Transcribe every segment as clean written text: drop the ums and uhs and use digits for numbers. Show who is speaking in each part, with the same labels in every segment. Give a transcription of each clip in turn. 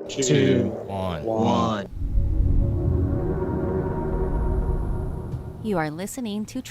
Speaker 1: 2,
Speaker 2: 1.
Speaker 3: You are listening to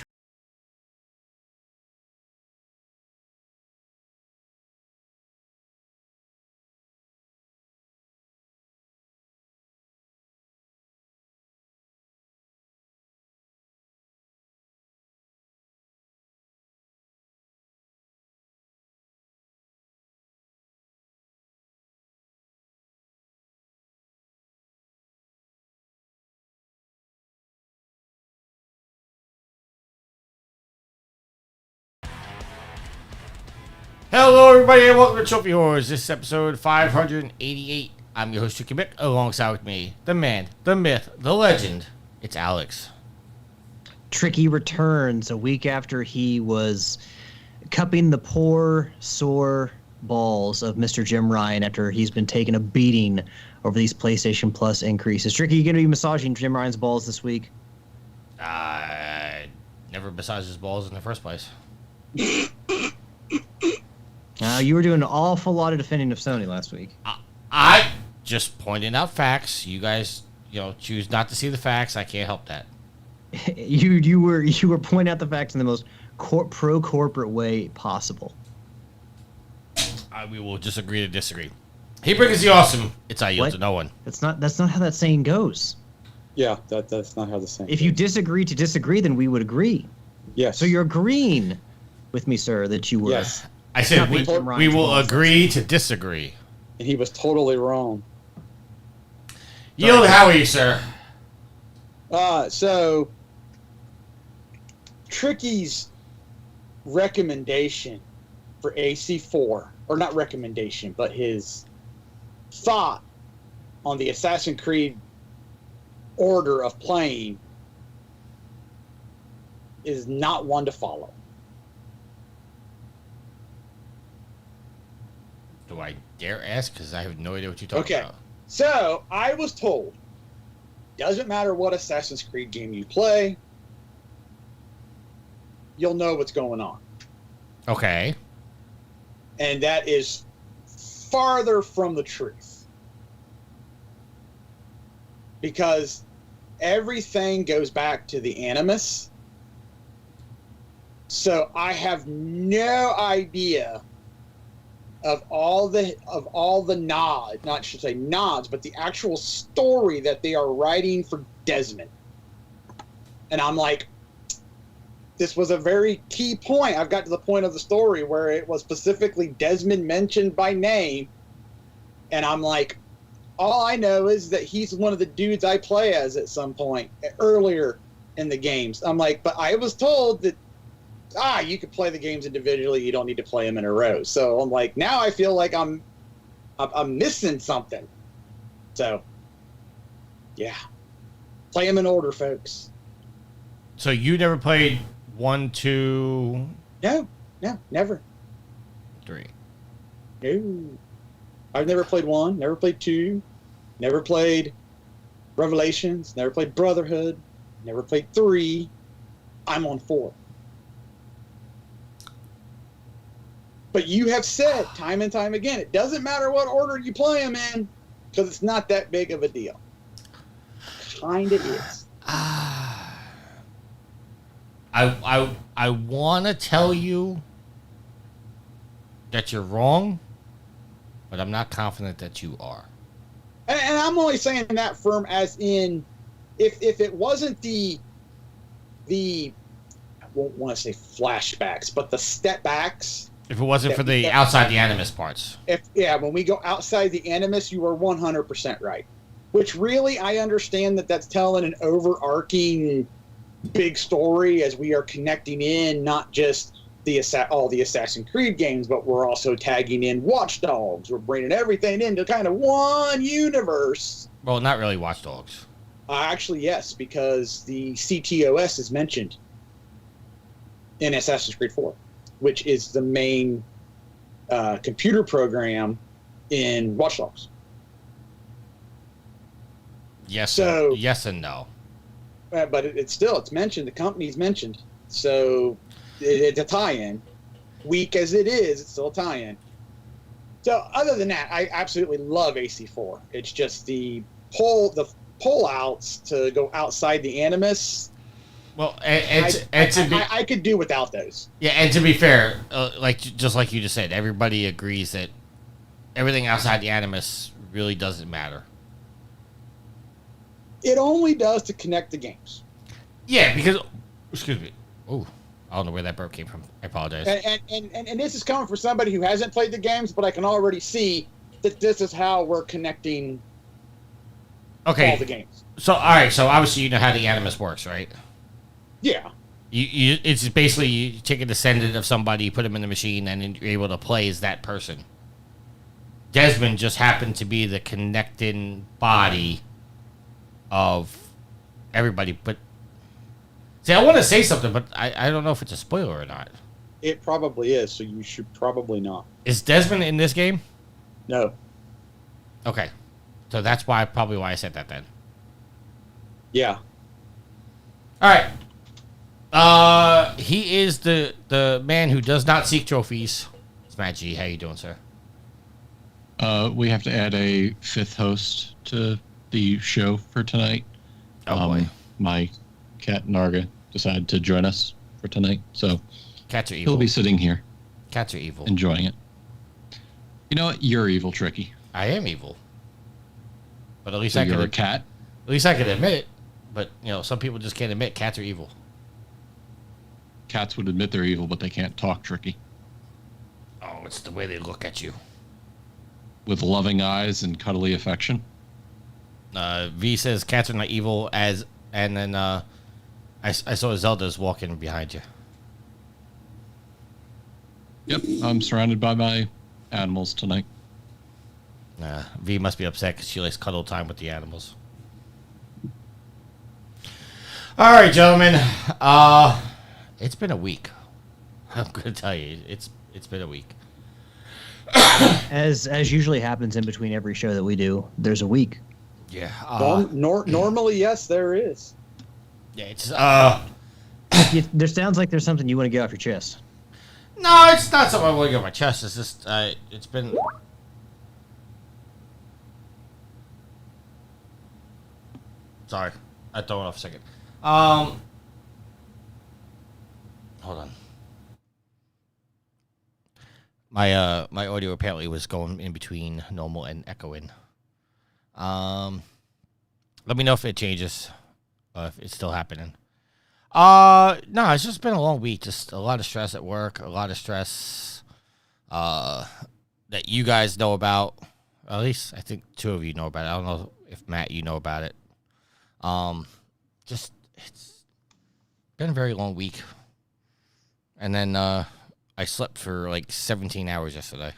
Speaker 1: Hello, everybody, and welcome to Trophy Horrors. This is episode 588. I'm your host, Tricky Mick. Alongside with me, the man, the myth, the legend. It's Alex.
Speaker 2: Tricky returns a week after he was cupping the poor, sore balls of Mr. Jim Ryan after he's been taking a beating over these PlayStation Plus increases. Tricky, you going to be massaging Jim Ryan's balls this week?
Speaker 1: Never massaged his balls in the first place.
Speaker 2: You were doing an awful lot of defending of Sony last week.
Speaker 1: I just pointed out facts. You guys, choose not to see the facts. I can't help that.
Speaker 2: You were pointing out the facts in the most pro-corporate way possible.
Speaker 1: We will disagree to disagree. He brings the awesome. It's I yield to no one.
Speaker 2: That's not how that saying goes.
Speaker 4: Yeah, that's not how the saying
Speaker 2: If you disagree to disagree, then we would agree.
Speaker 4: Yes.
Speaker 2: So you're agreeing with me, sir, that you were.
Speaker 4: Yes.
Speaker 1: I said we will agree to disagree.
Speaker 4: And he was totally wrong.
Speaker 1: Yield, how are you, sir?
Speaker 4: So Tricky's recommendation for AC4, or not recommendation, but his thought on the Assassin's Creed order of playing is not one to follow.
Speaker 1: Do I dare ask? Because I have no idea what you're talking about.
Speaker 4: So I was told, doesn't matter what Assassin's Creed game you play, you'll know what's going on.
Speaker 1: Okay.
Speaker 4: And that is farther from the truth. Because everything goes back to the Animus. So I have no idea of all the nods, not should say nods, but the actual story that they are writing for Desmond. And I'm like, this was a very key point. I've got to the point of the story where it was specifically Desmond mentioned by name. And I'm like, all I know is that he's one of the dudes I play as at some point earlier in the games. I'm like, but I was told that you could play the games individually. You don't need to play them in a row. So I'm like, now I feel like I'm missing something. So, yeah, play them in order, folks.
Speaker 1: So you never played 1, 2...
Speaker 4: No, never.
Speaker 1: 3.
Speaker 4: No, I've never played 1, never played 2, never played Revelations, never played Brotherhood, never played 3. I'm on 4. But you have said time and time again, it doesn't matter what order you play them in, because it's not that big of a deal. Kinda is.
Speaker 1: I want to tell you that you're wrong, but I'm not confident that you are.
Speaker 4: And I'm only saying that firm as in, if it wasn't the I won't want to say flashbacks, but the step backs.
Speaker 1: If it wasn't for the outside the Animus parts.
Speaker 4: When we go outside the Animus, you are 100% right. Which really, I understand that that's telling an overarching big story as we are connecting in not just all the Assassin's Creed games, but we're also tagging in Watch Dogs. We're bringing everything into kind of one universe.
Speaker 1: Well, not really Watch Dogs.
Speaker 4: Actually, yes, because the CTOS is mentioned in Assassin's Creed 4. Which is the main computer program in Watch Dogs.
Speaker 1: Yes and no.
Speaker 4: But it's mentioned. The company's mentioned. So it's a tie-in. Weak as it is, it's still a tie-in. So other than that, I absolutely love AC4. It's just the pull outs to go outside the Animus.
Speaker 1: Well,
Speaker 4: I could do without those.
Speaker 1: Yeah, and to be fair, like you just said, everybody agrees that everything outside the Animus really doesn't matter.
Speaker 4: It only does to connect the games.
Speaker 1: Yeah, because excuse me. Oh, I don't know where that burp came from. I apologize.
Speaker 4: And this is coming from somebody who hasn't played the games, but I can already see that this is how we're connecting all the games.
Speaker 1: So all right, so obviously you know how the Animus works, right?
Speaker 4: Yeah.
Speaker 1: You it's basically you take a descendant of somebody, you put them in the machine, and then you're able to play as that person. Desmond just happened to be the connecting body of everybody, but see, I want to say something, but I don't know if it's a spoiler or not.
Speaker 4: It probably is, so you should probably not.
Speaker 1: Is Desmond in this game?
Speaker 4: No.
Speaker 1: Okay, so that's probably why I said that then.
Speaker 4: Yeah.
Speaker 1: All right. He is the man who does not seek trophies. It's Matt G. How you doing, sir?
Speaker 5: We have to add a fifth host to the show for tonight.
Speaker 1: Oh boy.
Speaker 5: My cat Narga decided to join us for tonight, so
Speaker 1: Cats are evil.
Speaker 5: he'll be sitting here
Speaker 1: Cats are evil.
Speaker 5: enjoying it. You know what? You're evil, Tricky.
Speaker 1: I am evil. But at least
Speaker 5: So
Speaker 1: I
Speaker 5: you're
Speaker 1: can
Speaker 5: a cat?
Speaker 1: At least I can admit it. But some people just can't admit cats are evil.
Speaker 5: Cats would admit they're evil, but they can't talk, Tricky.
Speaker 1: Oh, it's the way they look at you.
Speaker 5: With loving eyes and cuddly affection.
Speaker 1: V says cats are not evil and then I saw Zelda's walking behind you.
Speaker 5: Yep, I'm surrounded by my animals tonight.
Speaker 1: V must be upset because she likes cuddle time with the animals. All right, gentlemen. It's been a week. I'm gonna tell you, it's been a week.
Speaker 2: As usually happens in between every show that we do, there's a week.
Speaker 1: Yeah.
Speaker 4: Normally, yes, there is.
Speaker 1: Yeah, it's
Speaker 2: There sounds like there's something you want to get off your chest.
Speaker 1: No, it's not something I want to get off my chest. It's just it's been. Sorry, I throw it off a second. Hold on. My audio apparently was going in between normal and echoing. Let me know if it changes, if it's still happening. No, it's just been a long week. Just a lot of stress at work, a lot of stress that you guys know about. At least I think two of you know about it. I don't know if Matt, you know about it. Just it's been a very long week. And then I slept for like 17 hours yesterday.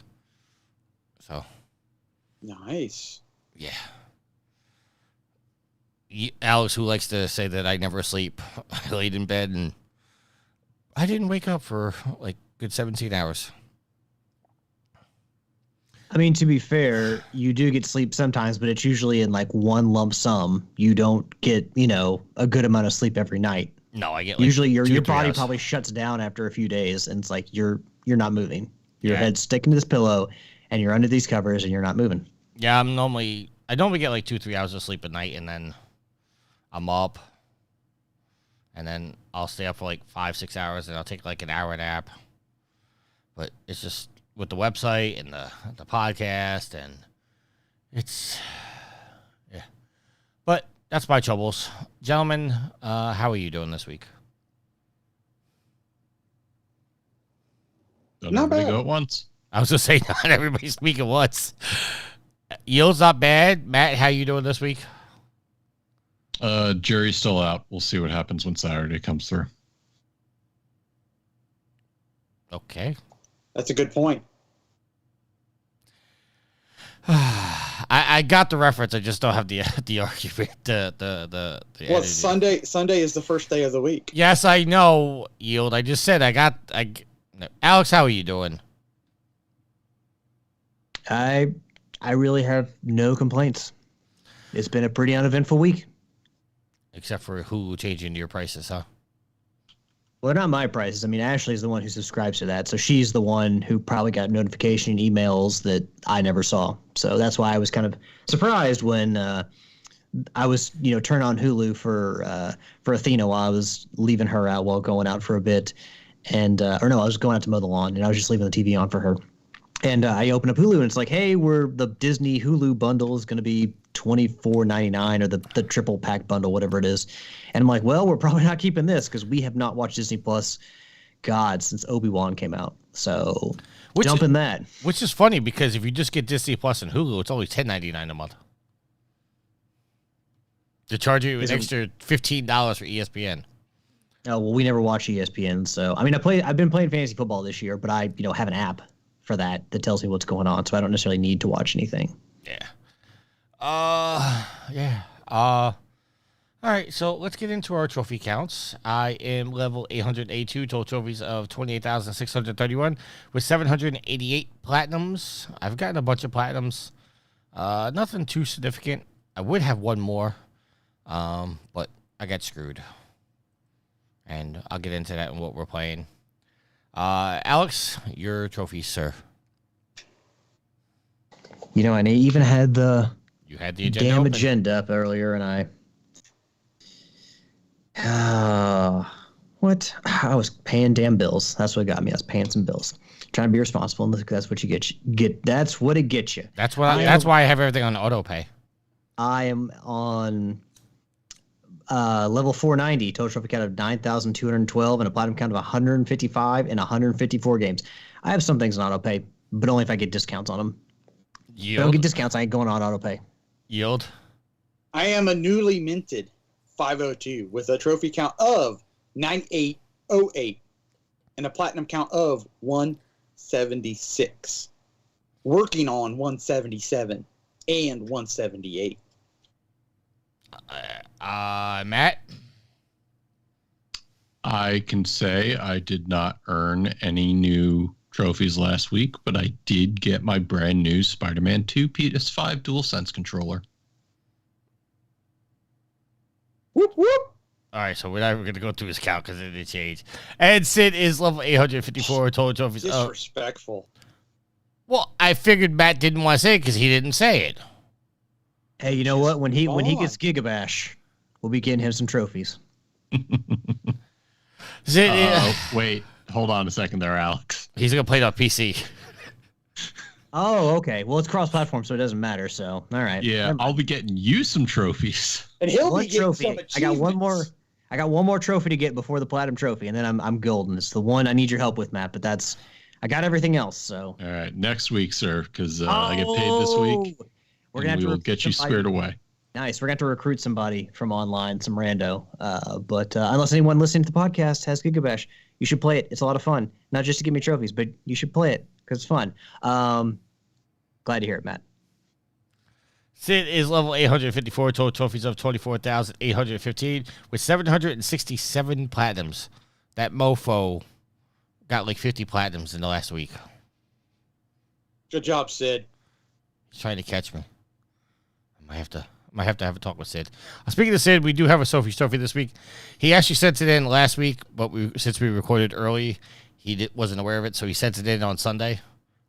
Speaker 1: So
Speaker 4: Nice.
Speaker 1: yeah. Alex, who likes to say that I never sleep, I laid in bed and I didn't wake up for like good 17 hours.
Speaker 2: I mean, to be fair, you do get sleep sometimes, but it's usually in like one lump sum. You don't get, a good amount of sleep every night.
Speaker 1: No, I get like
Speaker 2: Usually your
Speaker 1: 2-3
Speaker 2: body
Speaker 1: hours.
Speaker 2: probably shuts down after a few days, and it's like you're not moving. Your head's sticking to this pillow, and you're under these covers, and you're not moving.
Speaker 1: Yeah, I normally get like 2-3 hours of sleep a night, and then I'm up, and then I'll stay up for like 5-6 hours, and I'll take like an hour nap. But it's just with the website and the podcast, and it's But that's my troubles, gentlemen. How are you doing this week?
Speaker 5: Don't
Speaker 4: Not
Speaker 5: everybody
Speaker 4: bad.
Speaker 5: go at once.
Speaker 1: I was gonna say not everybody speak at once. Yield's not bad. Matt, how you doing this week?
Speaker 5: Jerry's still out. We'll see what happens when Saturday comes through.
Speaker 1: Okay.
Speaker 4: That's a good point.
Speaker 1: I got the reference. I just don't have the argument. The
Speaker 4: Well,
Speaker 1: energy.
Speaker 4: Sunday is the first day of the week.
Speaker 1: Yes, I know, Yield. I just said Alex, how are you doing?
Speaker 2: I really have no complaints. It's been a pretty uneventful week.
Speaker 1: Except for Hulu changing your prices, huh?
Speaker 2: Well, they're not my prices. I mean, Ashley's the one who subscribes to that, so she's the one who probably got notification emails that I never saw. So that's why I was kind of surprised when I was, turn on Hulu for Athena while I was leaving her out while going out for a bit, and or no, I was going out to mow the lawn, and I was just leaving the TV on for her. And I open up Hulu, and it's like, hey, the Disney Hulu bundle is going to be $24.99 or the triple pack bundle, whatever it is. And I'm like, well, we're probably not keeping this because we have not watched Disney Plus, God, since Obi-Wan came out. So jump in that.
Speaker 1: Which is funny because if you just get Disney Plus and Hulu, it's only $10.99 a month. They charge you an extra $15 for ESPN.
Speaker 2: Oh, well, we never watch ESPN. So, I mean, I've been playing fantasy football this year, but I, have an app for that tells me what's going on. So I don't necessarily need to watch anything.
Speaker 1: Yeah. Yeah. All right, so let's get into our trophy counts. I am level 882, total trophies of 28,631 with 788 platinums. I've gotten a bunch of platinums. Nothing too significant. I would have one more, but I got screwed. And I'll get into that in what we're playing. Alex, your trophies, sir.
Speaker 2: And I even had the
Speaker 1: agenda
Speaker 2: agenda up earlier, and I I was paying damn bills. That's what got me. I was paying some bills, trying to be responsible, and that's what you get. That's what it gets you.
Speaker 1: That's why I have everything on auto pay.
Speaker 2: I am on level 490, total trophy count of 9,212, and a platinum count of 155 and 154 games. I have some things on auto pay, but only if I get discounts on them. If I don't get discounts, I ain't going on auto pay.
Speaker 1: Yield.
Speaker 4: I am a newly minted 502 with a trophy count of 9808 and a platinum count of 176. Working on 177 and 178.
Speaker 1: Matt?
Speaker 5: I can say I did not earn any new trophies last week, but I did get my brand new Spider-Man 2 PS5 DualSense controller.
Speaker 4: Whoop, whoop.
Speaker 1: All right, so we're not going to go through his count because it did change. And Sid is level 854, total trophies.
Speaker 4: Disrespectful.
Speaker 1: Well, I figured Matt didn't want to say it because he didn't say it.
Speaker 2: Hey, you know what? When he gets Gigabash, we'll be getting him some trophies.
Speaker 5: Wait, hold on a second there, Alex.
Speaker 1: He's going to play it on PC.
Speaker 2: Oh, okay. Well, it's cross-platform, so it doesn't matter. So, all right.
Speaker 5: Yeah, I'll be getting you some trophies.
Speaker 4: And he'll be getting
Speaker 2: trophy.
Speaker 4: some
Speaker 2: I got one more. I got one more trophy to get before the platinum trophy, and then I'm golden. It's the one I need your help with, Matt. But I got everything else. So.
Speaker 5: All right, next week, sir, because I get paid this week.
Speaker 2: We're gonna have to
Speaker 5: get you squared away.
Speaker 2: Nice. We're gonna have to recruit somebody from online, some rando. But unless anyone listening to the podcast has Gigabash, you should play it. It's a lot of fun. Not just to give me trophies, but you should play it because it's fun. Glad to hear it, Matt.
Speaker 1: Sid is level 854, total trophies of 24,815 with 767 platinums. That mofo got like 50 platinums in the last week.
Speaker 4: Good job, Sid.
Speaker 1: He's trying to catch me. I might have to have a talk with Sid. Speaking of Sid, we do have a Sophie's Trophy this week. He actually sent it in last week, but since we recorded early, he wasn't aware of it, so he sent it in on Sunday,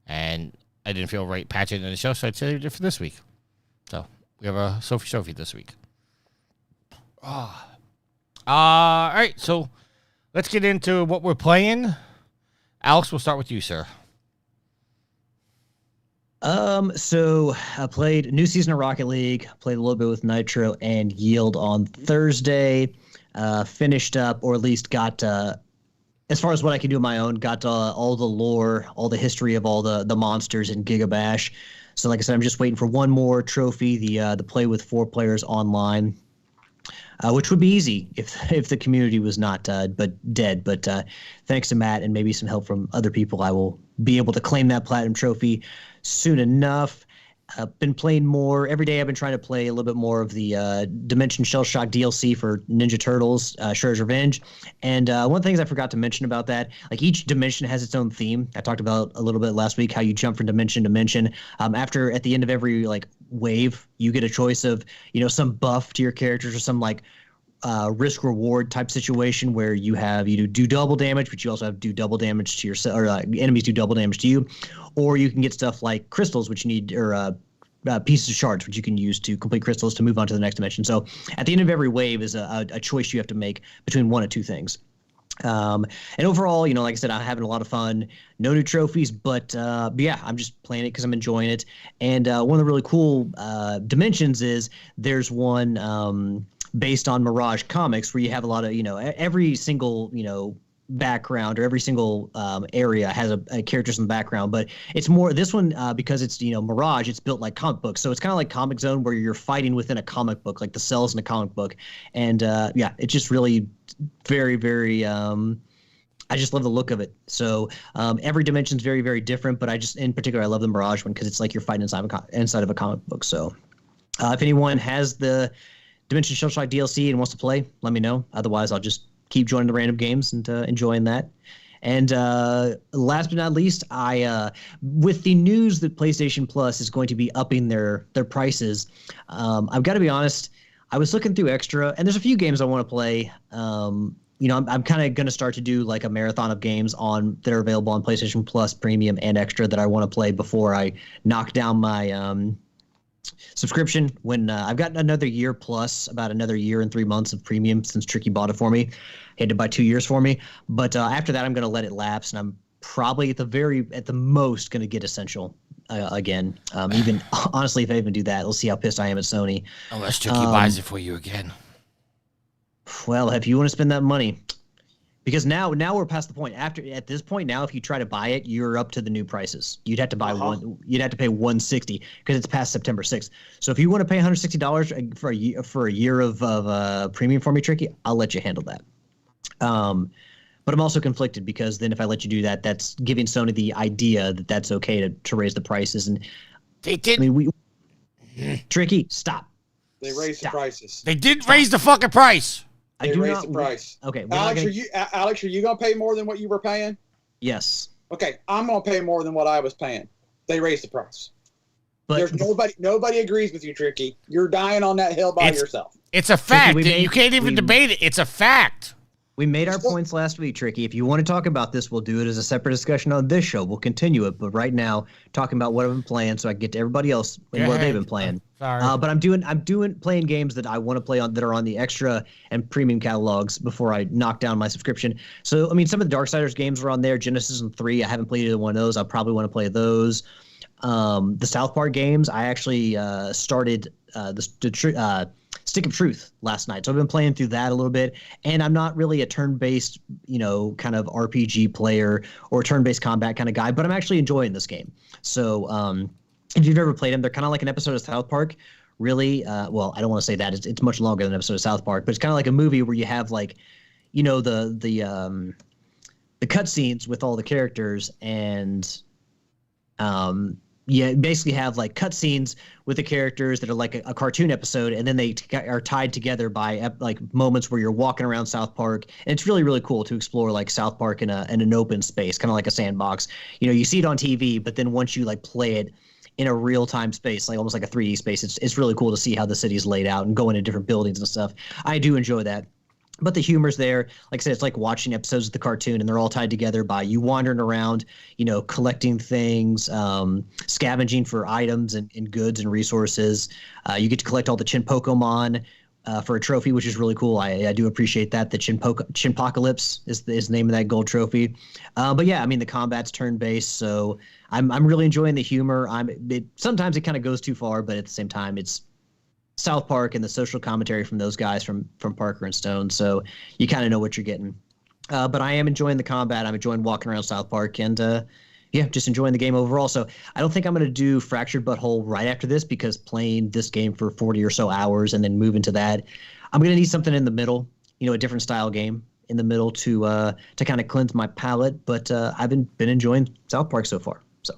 Speaker 1: and I didn't feel right patching it in the show, so I saved it for this week. So we have a Sophie's Trophy this week. All right, so let's get into what we're playing. Alex, we'll start with you, sir.
Speaker 2: So I played a new season of Rocket League, played a little bit with Nitro and Yield on Thursday, finished up, or at least got, as far as what I can do on my own, got all the lore, all the history of all the monsters in Gigabash. So like I said, I'm just waiting for one more trophy, the play with 4 players online, which would be easy if the community was not dead. But thanks to Matt and maybe some help from other people, I will be able to claim that platinum trophy soon enough. Been playing more every day. I've been trying to play a little bit more of the Dimension Shell Shock DLC for Ninja Turtles, Shredder's Revenge. And one of the things I forgot to mention about that, like each dimension has its own theme. I talked about a little bit last week how you jump from dimension to dimension. At the end of every wave, you get a choice of some buff to your characters or some risk reward type situation where you do double damage, but you also have to do double damage to yourself, or enemies do double damage to you, or you can get stuff like crystals, which you need, or pieces of shards, which you can use to complete crystals to move on to the next dimension. So at the end of every wave is a choice you have to make between one of two things. And overall, like I said, I'm having a lot of fun. No new trophies, but yeah, I'm just playing it because I'm enjoying it. And one of the really cool dimensions is there's one based on Mirage Comics where you have a lot of, every single, background, or every single area has a characters in the background, but it's more this one because it's Mirage, it's built like comic books, so it's kind of like Comic Zone where you're fighting within a comic book, like the cells in a comic book. And yeah, it's just really very, very I just love the look of it. So every dimension is very, very different, but in particular I love the Mirage one because it's like you're fighting inside of a comic book. So if anyone has the Dimension Shell Shock DLC and wants to play, let me know. Otherwise I'll just keep joining the random games and enjoying that. And last but not least, with the news that PlayStation Plus is going to be upping their prices, I've got to be honest, I was looking through Extra, and there's a few games I want to play. I'm kind of going to start to do like a marathon of games that are available on PlayStation Plus Premium and Extra that I want to play before I knock down my subscription, when I've got another year plus, about another year and 3 months of premium since Tricky bought it for me. He had to buy 2 years for me, but after that I'm going to let it lapse, and I'm probably at the most going to get Essential again. Even honestly, if I even do that, we'll see how pissed I am at Sony.
Speaker 1: Unless Tricky buys it for you again.
Speaker 2: Well, if you want to spend that money, because now we're past the point. At this point now, if you try to buy it, you're up to the new prices. You'd have to buy You'd have to pay $160 because it's past September 6th. So if you want to pay $160 for a year of premium for me, Tricky, I'll let you handle that. But I'm also conflicted because then if I let you do that, that's giving Sony the idea that that's okay to raise the prices. And
Speaker 1: they did.
Speaker 2: I mean, Tricky, stop.
Speaker 4: They raised the prices.
Speaker 1: They did raise the fucking price.
Speaker 4: They raised the price.
Speaker 2: Okay,
Speaker 4: Alex, are you gonna pay more than what you were paying?
Speaker 2: Yes.
Speaker 4: Okay, I'm gonna pay more than what I was paying. They raised the price.
Speaker 2: But
Speaker 4: there's nobody agrees with you, Tricky. You're dying on that hill by yourself.
Speaker 1: It's a fact. You can't even debate it. It's a fact.
Speaker 2: We made our points last week, Tricky. If you want to talk about this, we'll do it as a separate discussion on this show. We'll continue it. But right now, talking about what I've been playing so I can get to everybody else and what they've been playing.
Speaker 1: Sorry.
Speaker 2: But I'm playing games that I want to play that are on the Extra and Premium catalogs before I knock down my subscription. So, I mean, some of the Darksiders games are on there. Genesis and 3, I haven't played either one of those. I'll probably want to play those. The South Park games, I actually started the Stick of Truth last night. So I've been playing through that a little bit, and I'm not really a turn-based, kind of RPG player or turn-based combat kind of guy, but I'm actually enjoying this game. So if you've ever played them, they're kind of like an episode of South Park. Really, well, I don't want to say that. It's much longer than an episode of South Park, but it's kind of like a movie where you have like, the cutscenes with all the characters, and you basically have like cutscenes with the characters that are like a cartoon episode, and then they are tied together by like moments where you're walking around South Park. And it's really, really cool to explore like South Park in an open space, kind of like a sandbox. You see it on TV, but then once you like play it in a real time space, like almost like a 3D space, it's really cool to see how the city's laid out and go into different buildings and stuff. I do enjoy that. But the humor's there. Like I said, it's like watching episodes of the cartoon, and they're all tied together by you wandering around, collecting things, scavenging for items and goods and resources. You get to collect all the Chin Pokemon for a trophy, which is really cool. I do appreciate that. The Chinpocalypse is the name of that gold trophy. But yeah, I mean, the combat's turn-based, so I'm really enjoying the humor. Sometimes it kind of goes too far, but at the same time, it's South Park and the social commentary from those guys from Parker and Stone, so you kind of know what you're getting. But I am enjoying the combat. I'm enjoying walking around South Park, and just enjoying the game overall. So I don't think I'm going to do Fractured Butthole right after this, because playing this game for 40 or so hours and then move into that, I'm going to need something in the middle, a different style game in the middle to kind of cleanse my palate. But I've been enjoying South Park so far. So,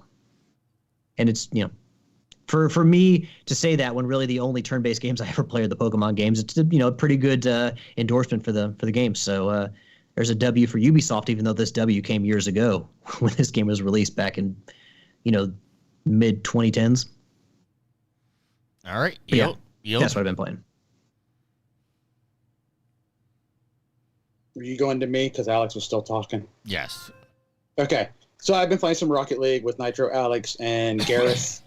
Speaker 2: and it's For me to say that when really the only turn-based games I ever play are the Pokemon games, it's a pretty good endorsement for the game. So there's a W for Ubisoft, even though this W came years ago when this game was released back in mid 2010s.
Speaker 1: All right,
Speaker 2: that's what I've been playing.
Speaker 4: Are you going to me? Because Alex was still talking.
Speaker 1: Yes.
Speaker 4: Okay. So I've been playing some Rocket League with Nitro, Alex, and Gareth.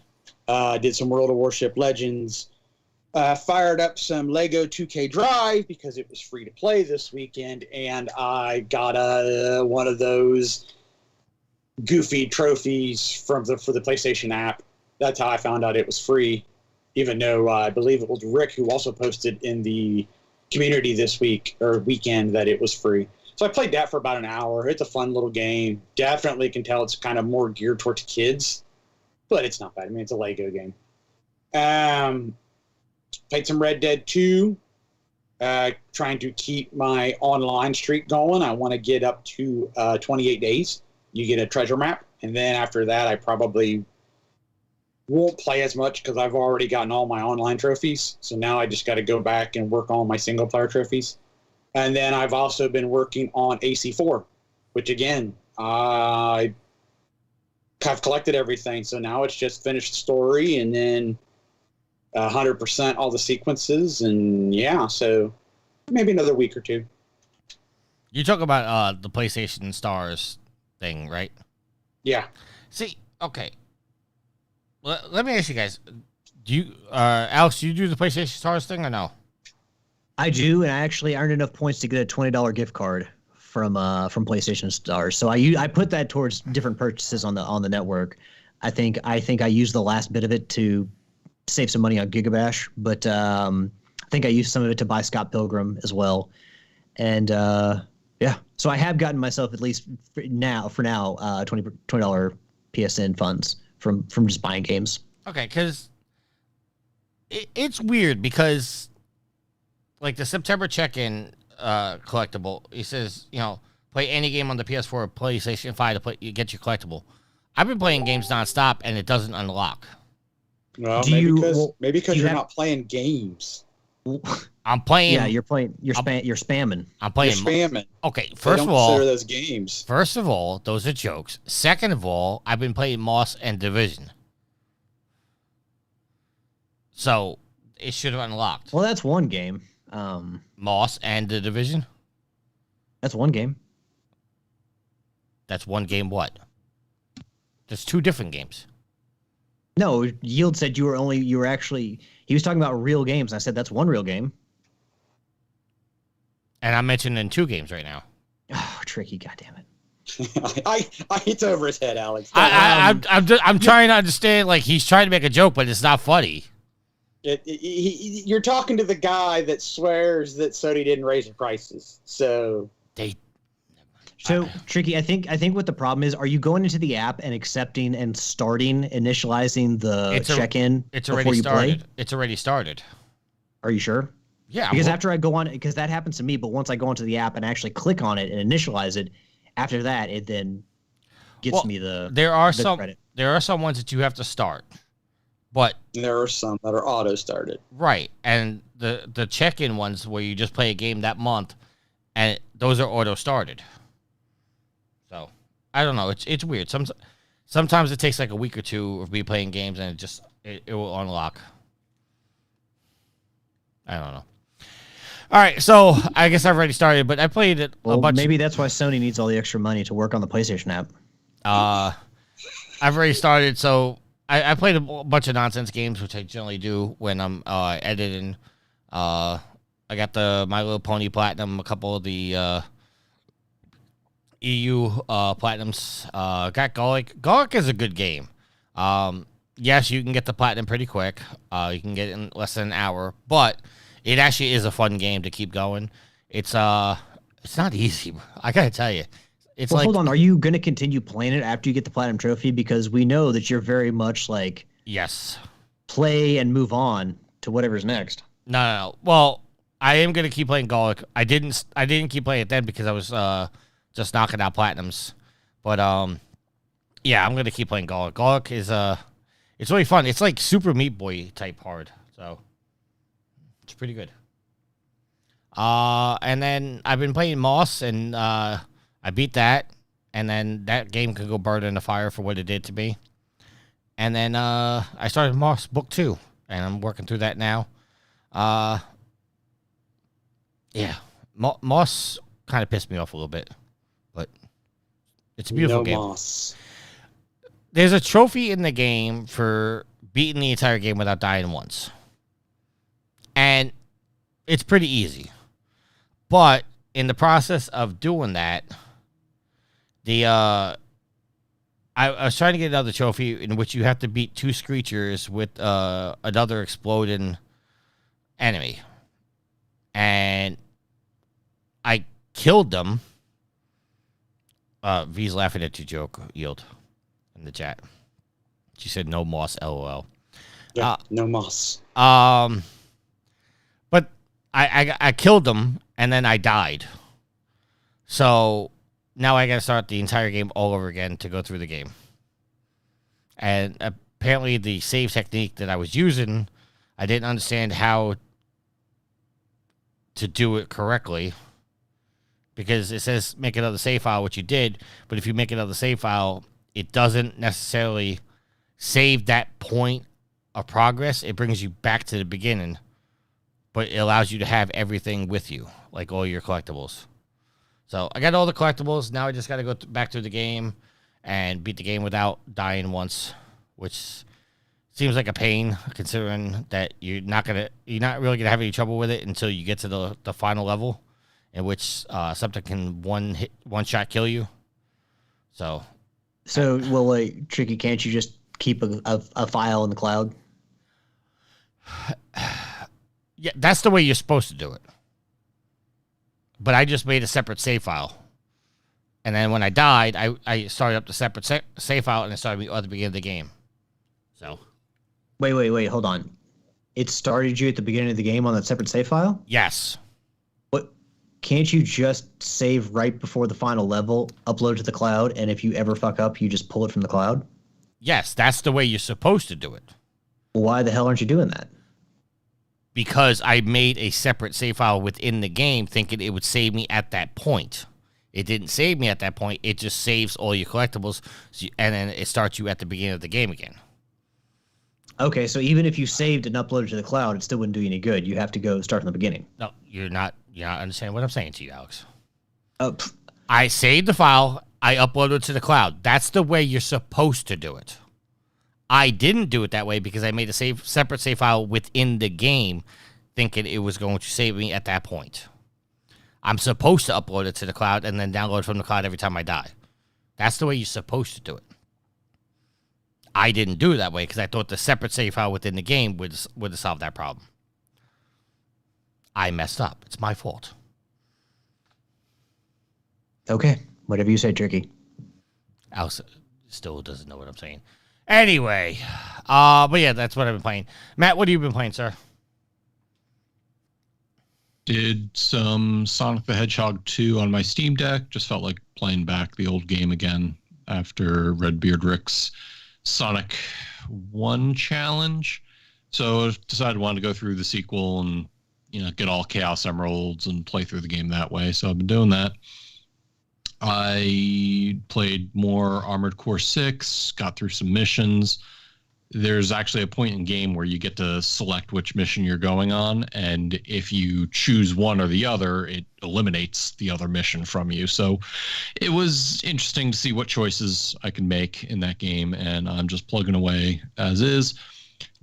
Speaker 4: Did some World of Warship Legends. Fired up some Lego 2K Drive because it was free to play this weekend, and I got one of those goofy trophies for the PlayStation app. That's how I found out it was free, even though I believe it was Rick who also posted in the community this week or weekend that it was free. So I played that for about an hour. It's a fun little game. Definitely can tell it's kind of more geared towards kids, but it's not bad. I mean, it's a Lego game. Played some Red Dead 2. Trying to keep my online streak going. I want to get up to 28 days. You get a treasure map, and then after that, I probably won't play as much because I've already gotten all my online trophies. So now I just got to go back and work on my single player trophies. And then I've also been working on AC4, which again, I have collected everything. So now it's just finished the story and then 100% all the sequences. And yeah, so maybe another week or two.
Speaker 1: You talk about the PlayStation Stars thing, right?
Speaker 4: Yeah.
Speaker 1: See, okay. Let me ask you guys. Do you, Alex, do you do the PlayStation Stars thing or no?
Speaker 2: I do, and I actually earned enough points to get a $20 gift card from PlayStation Stars. So I put that towards different purchases on the network. I think I used the last bit of it to save some money on Gigabash, but I think I used some of it to buy Scott Pilgrim as well. And yeah, so I have gotten myself, at least for now, $20 PSN funds from just buying games.
Speaker 1: Okay, because it's weird because like the September check-in collectible, it says, play any game on the PS4 or PlayStation 5 to get your collectible. I've been playing games nonstop and it doesn't unlock.
Speaker 4: Well, maybe because you're not playing games.
Speaker 1: I'm playing.
Speaker 2: Yeah, you're playing. You're spamming.
Speaker 1: I'm playing.
Speaker 4: You're spamming.
Speaker 1: Okay, first of all,
Speaker 4: consider those games.
Speaker 1: First of all, those are jokes. Second of all, I've been playing Moss and Division, so it should have unlocked.
Speaker 2: Well, that's one game.
Speaker 1: Moss and the Division.
Speaker 2: That's one game.
Speaker 1: That's one game. What? There's two different games.
Speaker 2: No, Yield said you were actually. He was talking about real games. I said that's one real game.
Speaker 1: And I'm mentioning two games right now.
Speaker 2: Oh, tricky! Goddamn it!
Speaker 4: It's over his head, Alex.
Speaker 1: I'm trying to understand. Like he's trying to make a joke, but it's not funny.
Speaker 4: You're talking to the guy that swears that Sony didn't raise the prices. So
Speaker 2: Tricky, I think what the problem is, are you going into the app and accepting and initializing the check-in before you play?
Speaker 1: It's already started.
Speaker 2: Are you sure?
Speaker 1: Yeah.
Speaker 2: Because after I go on, because that happens to me, but once I go into the app and actually click on it and initialize it, after that, it then gets me the credit.
Speaker 1: There are some ones that you have to start, but
Speaker 4: there are some that are auto-started.
Speaker 1: Right, and the check-in ones where you just play a game that month, and those are auto-started. So, I don't know. It's weird. Sometimes it takes like a week or two of me playing games, and it will unlock. I don't know. All right, so I guess I've already started, but I played it a bunch.
Speaker 2: Maybe that's why Sony needs all the extra money to work on the PlayStation app.
Speaker 1: I've already started, so I played a bunch of nonsense games, which I generally do when I'm editing. I got the My Little Pony Platinum, a couple of the EU Platinums. Got Garlic. Garlic is a good game. Yes, you can get the Platinum pretty quick. You can get it in less than an hour, but it actually is a fun game to keep going. It's not easy. I gotta tell you.
Speaker 2: Hold on. Are you going to continue playing it after you get the Platinum Trophy? Because we know that you're very much like...
Speaker 1: Yes.
Speaker 2: Play and move on to whatever's next.
Speaker 1: No. Well, I am going to keep playing Garlic. I didn't keep playing it then because I was just knocking out Platinums. But, yeah, I'm going to keep playing Garlic. Garlic is... it's really fun. It's like Super Meat Boy type hard. So, it's pretty good. And then I've been playing Moss and... I beat that, and then that game could go burn in the fire for what it did to me. And then I started Moss Book 2, and I'm working through that now. Yeah, Moss kind of pissed me off a little bit. But it's a beautiful game.
Speaker 4: Moss.
Speaker 1: There's a trophy in the game for beating the entire game without dying once. And it's pretty easy. But in the process of doing that, I was trying to get another trophy in which you have to beat 2 screechers with another exploding enemy. And I killed them. V's laughing at your joke, Yield, in the chat. She said no moss, LOL.
Speaker 4: Yeah, no moss.
Speaker 1: But I killed them, and then I died. So now I got to start the entire game all over again to go through the game. And apparently the save technique that I was using, I didn't understand how to do it correctly. Because it says make another save file, which you did. But if you make another save file, it doesn't necessarily save that point of progress. It brings you back to the beginning. But it allows you to have everything with you, like all your collectibles. So I got all the collectibles. Now I just got to go back through the game and beat the game without dying once, which seems like a pain considering that you're not really gonna have any trouble with it until you get to the final level, in which something can one shot kill you. So
Speaker 2: well, like, Tricky, can't you just keep a file in the cloud?
Speaker 1: Yeah, that's the way you're supposed to do it. But I just made a separate save file. And then when I died, I started up the separate save file, and it started me at the beginning of the game. So.
Speaker 2: Wait, hold on. It started you at the beginning of the game on that separate save file?
Speaker 1: Yes.
Speaker 2: What? Can't you just save right before the final level, upload to the cloud, and if you ever fuck up, you just pull it from the cloud?
Speaker 1: Yes, that's the way you're supposed to do it.
Speaker 2: Why the hell aren't you doing that?
Speaker 1: Because I made a separate save file within the game thinking it would save me at that point. It didn't save me at that point. It just saves all your collectibles, and then it starts you at the beginning of the game again.
Speaker 2: Okay, so even if you saved and uploaded to the cloud, it still wouldn't do you any good. You have to go start from the beginning.
Speaker 1: No, you're not understanding what I'm saying to you, Alex.
Speaker 2: Oh,
Speaker 1: I saved the file. I uploaded it to the cloud. That's the way you're supposed to do it. I didn't do it that way because I made a separate save file within the game thinking it was going to save me at that point. I'm supposed to upload it to the cloud and then download it from the cloud every time I die. That's the way you're supposed to do it. I didn't do it that way because I thought the separate save file within the game would have solved that problem. I messed up. It's my fault.
Speaker 2: okay. Whatever you say, Tricky.
Speaker 1: Alex still doesn't know what I'm saying. Anyway, but yeah, that's what I've been playing. Matt, what have you been playing, sir?
Speaker 5: Did some Sonic the Hedgehog 2 on my Steam Deck. Just felt like playing back the old game again after Redbeard Rick's Sonic 1 challenge. So I decided I wanted to go through the sequel and, get all Chaos Emeralds and play through the game that way. So I've been doing that. I played more Armored Core 6, got through some missions. There's actually a point in game where you get to select which mission you're going on, and if you choose one or the other, it eliminates the other mission from you. So it was interesting to see what choices I can make in that game, and I'm just plugging away as is.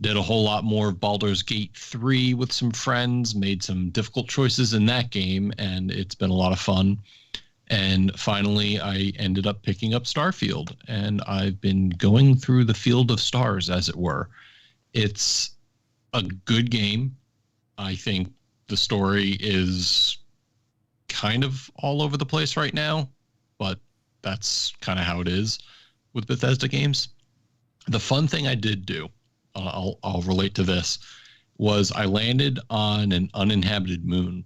Speaker 5: Did a whole lot more of Baldur's Gate 3 with some friends, made some difficult choices in that game, and it's been a lot of fun. And finally, I ended up picking up Starfield, and I've been going through the field of stars, as it were. It's a good game. I think the story is kind of all over the place right now, but that's kind of how it is with Bethesda games. The fun thing I did do, I'll relate to this, was I landed on an uninhabited moon.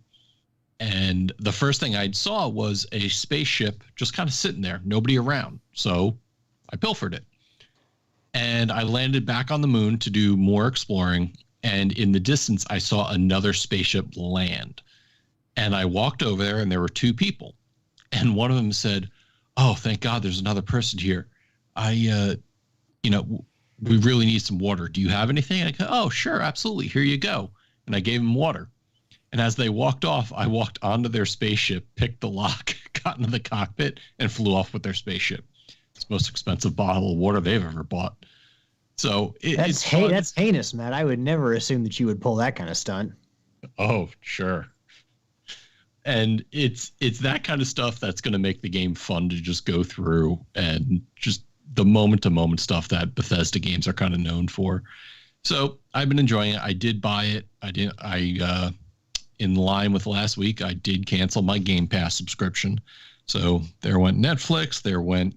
Speaker 5: And the first thing I saw was a spaceship just kind of sitting there, nobody around. So I pilfered it. And I landed back on the moon to do more exploring. And in the distance, I saw another spaceship land. And I walked over there, and there were 2 people. And one of them said, "Oh, thank God there's another person here. We really need some water. Do you have anything?" And I go, "Oh, sure, absolutely. Here you go." And I gave him water. And as they walked off, I walked onto their spaceship, picked the lock, got into the cockpit, and flew off with their spaceship. It's the most expensive bottle of water they've ever bought. So
Speaker 2: that's heinous, Matt. I would never assume that you would pull that kind of stunt.
Speaker 5: Oh, sure. And it's that kind of stuff that's going to make the game fun to just go through, and just the moment-to-moment stuff that Bethesda games are kind of known for. So I've been enjoying it. I did buy it. In line with last week, I did cancel my Game Pass subscription. So there went Netflix, there went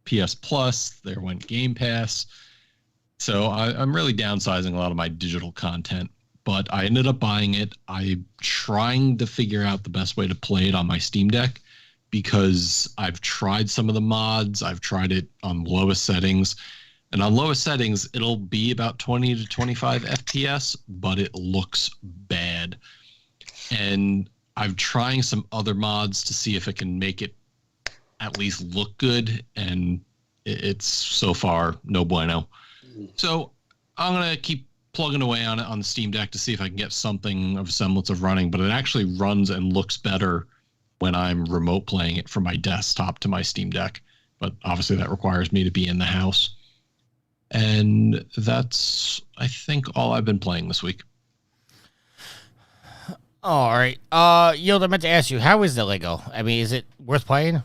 Speaker 5: PS Plus, there went Game Pass. So I'm really downsizing a lot of my digital content, but I ended up buying it. I'm trying to figure out the best way to play it on my Steam Deck, because I've tried some of the mods. I've tried it on lowest settings. And on lowest settings, it'll be about 20 to 25 FPS, but it looks bad. And I'm trying some other mods to see if it can make it at least look good, and it's so far no bueno. So I'm going to keep plugging away on it on the Steam Deck to see if I can get something of a semblance of running, but it actually runs and looks better when I'm remote playing it from my desktop to my Steam Deck. But obviously that requires me to be in the house. And that's, I think, all I've been playing this week.
Speaker 1: All right. Yield, I meant to ask you, how is the Lego? I mean, is it worth playing?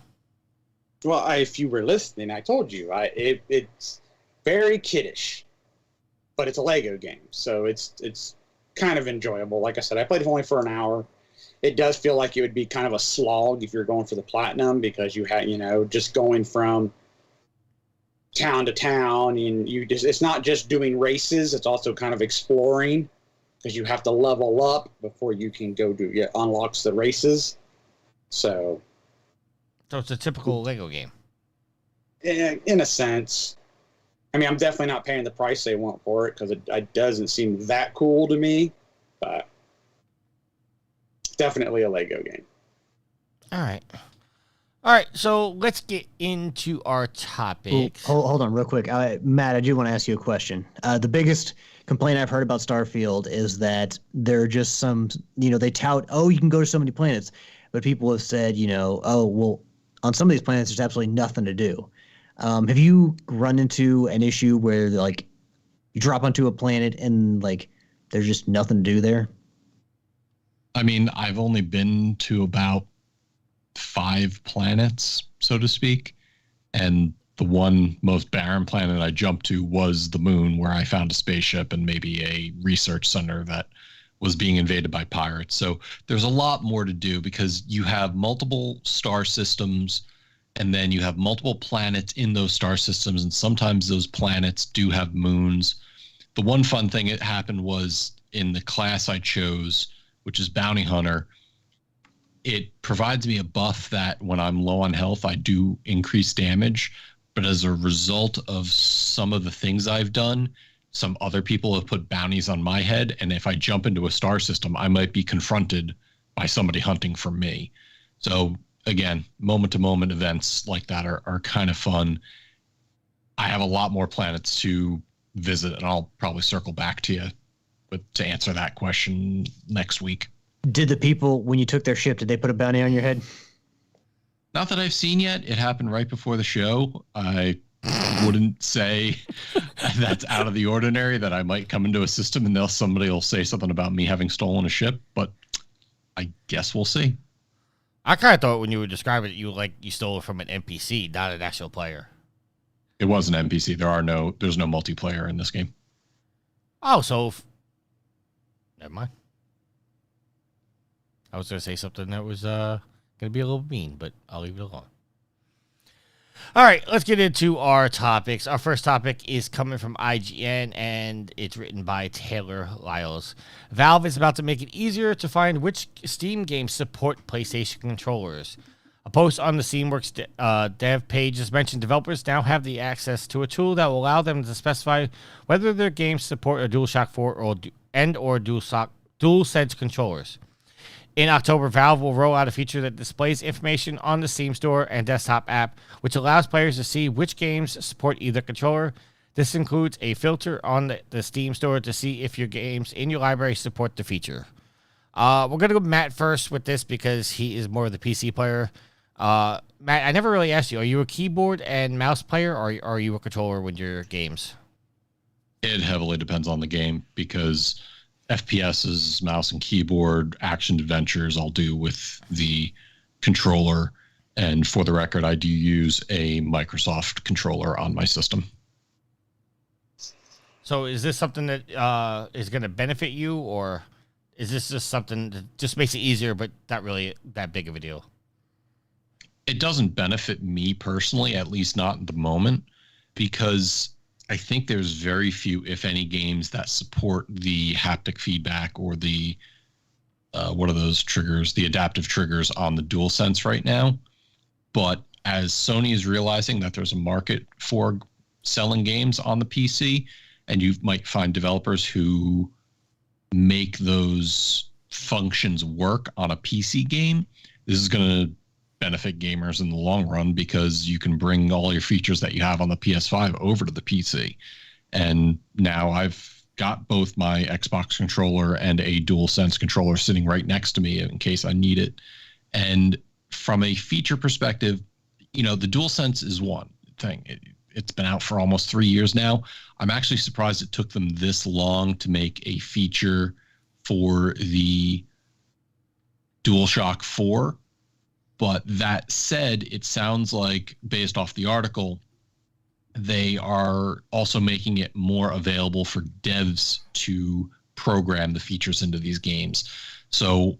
Speaker 4: Well, if you were listening, I told you. It's very kiddish, but it's a Lego game, so it's kind of enjoyable. Like I said, I played it only for an hour. It does feel like it would be kind of a slog if you're going for the platinum, because you had, just going from town to town, and it's not just doing races, it's also kind of exploring, because you have to level up before you can go unlocks the races. So
Speaker 1: it's a typical Lego game.
Speaker 4: In a sense. I mean, I'm definitely not paying the price they want for it, because it doesn't seem that cool to me, but definitely a Lego game.
Speaker 1: All right, so let's get into our topics.
Speaker 2: Hold on real quick. Matt, I do want to ask you a question. The biggest complaint I've heard about Starfield is that there are just some, they tout, you can go to so many planets. But people have said, on some of these planets, there's absolutely nothing to do. Have you run into an issue where, like, you drop onto a planet and, like, there's just nothing to do there?
Speaker 5: I mean, I've only been to about 5 planets, so to speak. And the one most barren planet I jumped to was the moon, where I found a spaceship and maybe a research center that was being invaded by pirates. So there's a lot more to do, because you have multiple star systems, and then you have multiple planets in those star systems, and sometimes those planets do have moons. The one fun thing that happened was in the class I chose, which is Bounty Hunter, it provides me a buff that when I'm low on health, I do increase damage. But as a result of some of the things I've done, some other people have put bounties on my head, and if I jump into a star system, I might be confronted by somebody hunting for me. So again, moment-to-moment events like that are kind of fun. I have a lot more planets to visit, and I'll probably circle back to you to answer that question next week.
Speaker 2: Did the people, when you took their ship, did they put a bounty on your head?
Speaker 5: Not that I've seen yet. It happened right before the show. I wouldn't say that's out of the ordinary, that I might come into a system and somebody will say something about me having stolen a ship, but I guess we'll see.
Speaker 1: I kind of thought when you were describing it, you stole it from an NPC, not an actual player.
Speaker 5: It was an NPC. There's no multiplayer in this game.
Speaker 1: Oh, so never mind. I was going to say something that was going to be a little mean, but I'll leave it alone. All right, let's get into our topics. Our first topic is coming from IGN, and it's written by Taylor Lyles. Valve is about to make it easier to find which Steam games support PlayStation controllers. A post on the Steamworks dev page has mentioned developers now have the access to a tool that will allow them to specify whether their games support a DualShock 4 or DualSense controllers. In October, Valve will roll out a feature that displays information on the Steam Store and desktop app, which allows players to see which games support either controller. This includes a filter on the Steam Store to see if your games in your library support the feature. We're gonna go Matt first with this because he is more of the PC player. Matt, I never really asked you. Are you a keyboard and mouse player, or are you a controller with your games?
Speaker 5: It heavily depends on the game because FPS is mouse and keyboard. Action adventures I'll do with the controller. And for the record, I do use a Microsoft controller on my system.
Speaker 1: So is this something that is going to benefit you, or is this just something that just makes it easier, but not really that big of a deal?
Speaker 5: It doesn't benefit me personally, at least not at the moment, because I think there's very few, if any, games that support the haptic feedback or the what are those triggers, the adaptive triggers on the DualSense right now. But as Sony is realizing that there's a market for selling games on the PC, and you might find developers who make those functions work on a PC game, this is going to benefit gamers in the long run because you can bring all your features that you have on the PS5 over to the PC. And now I've got both my Xbox controller and a DualSense controller sitting right next to me in case I need it. And from a feature perspective, the DualSense is one thing. It's been out for almost 3 years now. I'm actually surprised it took them this long to make a feature for the DualShock 4. But that said, it sounds like, based off the article, they are also making it more available for devs to program the features into these games. So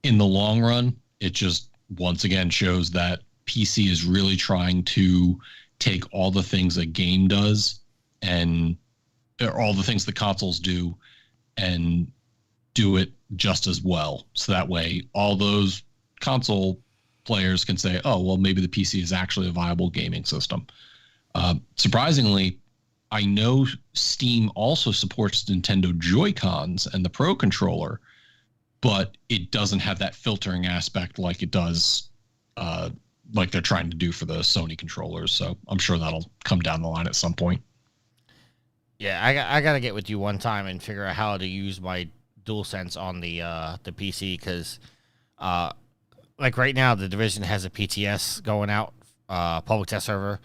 Speaker 5: in the long run, it just once again shows that PC is really trying to take all the things a game does or all the things the consoles do and do it just as well. So that way all those console players can say, oh, well, maybe the PC is actually a viable gaming system. Surprisingly, I know Steam also supports Nintendo Joy-Cons and the Pro Controller, but it doesn't have that filtering aspect like it does, like they're trying to do for the Sony controllers. So I'm sure that'll come down the line at some point.
Speaker 1: Yeah, I got to get with you one time and figure out how to use my DualSense on the PC because, like right now, the Division has a PTS going out, public test server,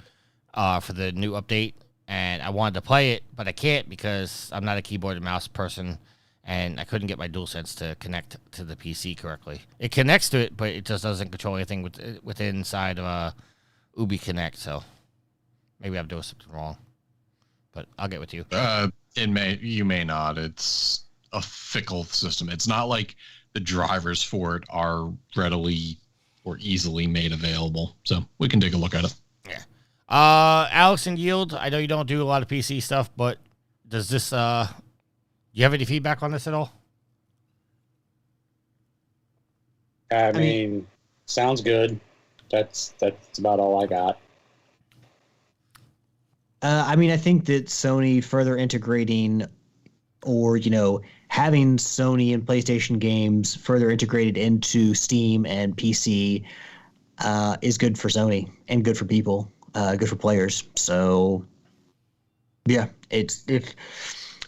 Speaker 1: for the new update, and I wanted to play it, but I can't because I'm not a keyboard and mouse person, and I couldn't get my DualSense to connect to the PC correctly. It connects to it, but it just doesn't control anything within inside of Ubi Connect, so maybe I'm doing something wrong. But I'll get with you.
Speaker 5: You may not. It's a fickle system. It's not like the drivers for it are readily or easily made available. So we can take a look at it.
Speaker 1: Yeah. Alex and Yield, I know you don't do a lot of PC stuff, but does this, do you have any feedback on this at all?
Speaker 4: I mean, sounds good. That's about all I got.
Speaker 2: I think that Sony further integrating or, having Sony and PlayStation games further integrated into Steam and PC is good for Sony and good for people, good for players. So, yeah, it's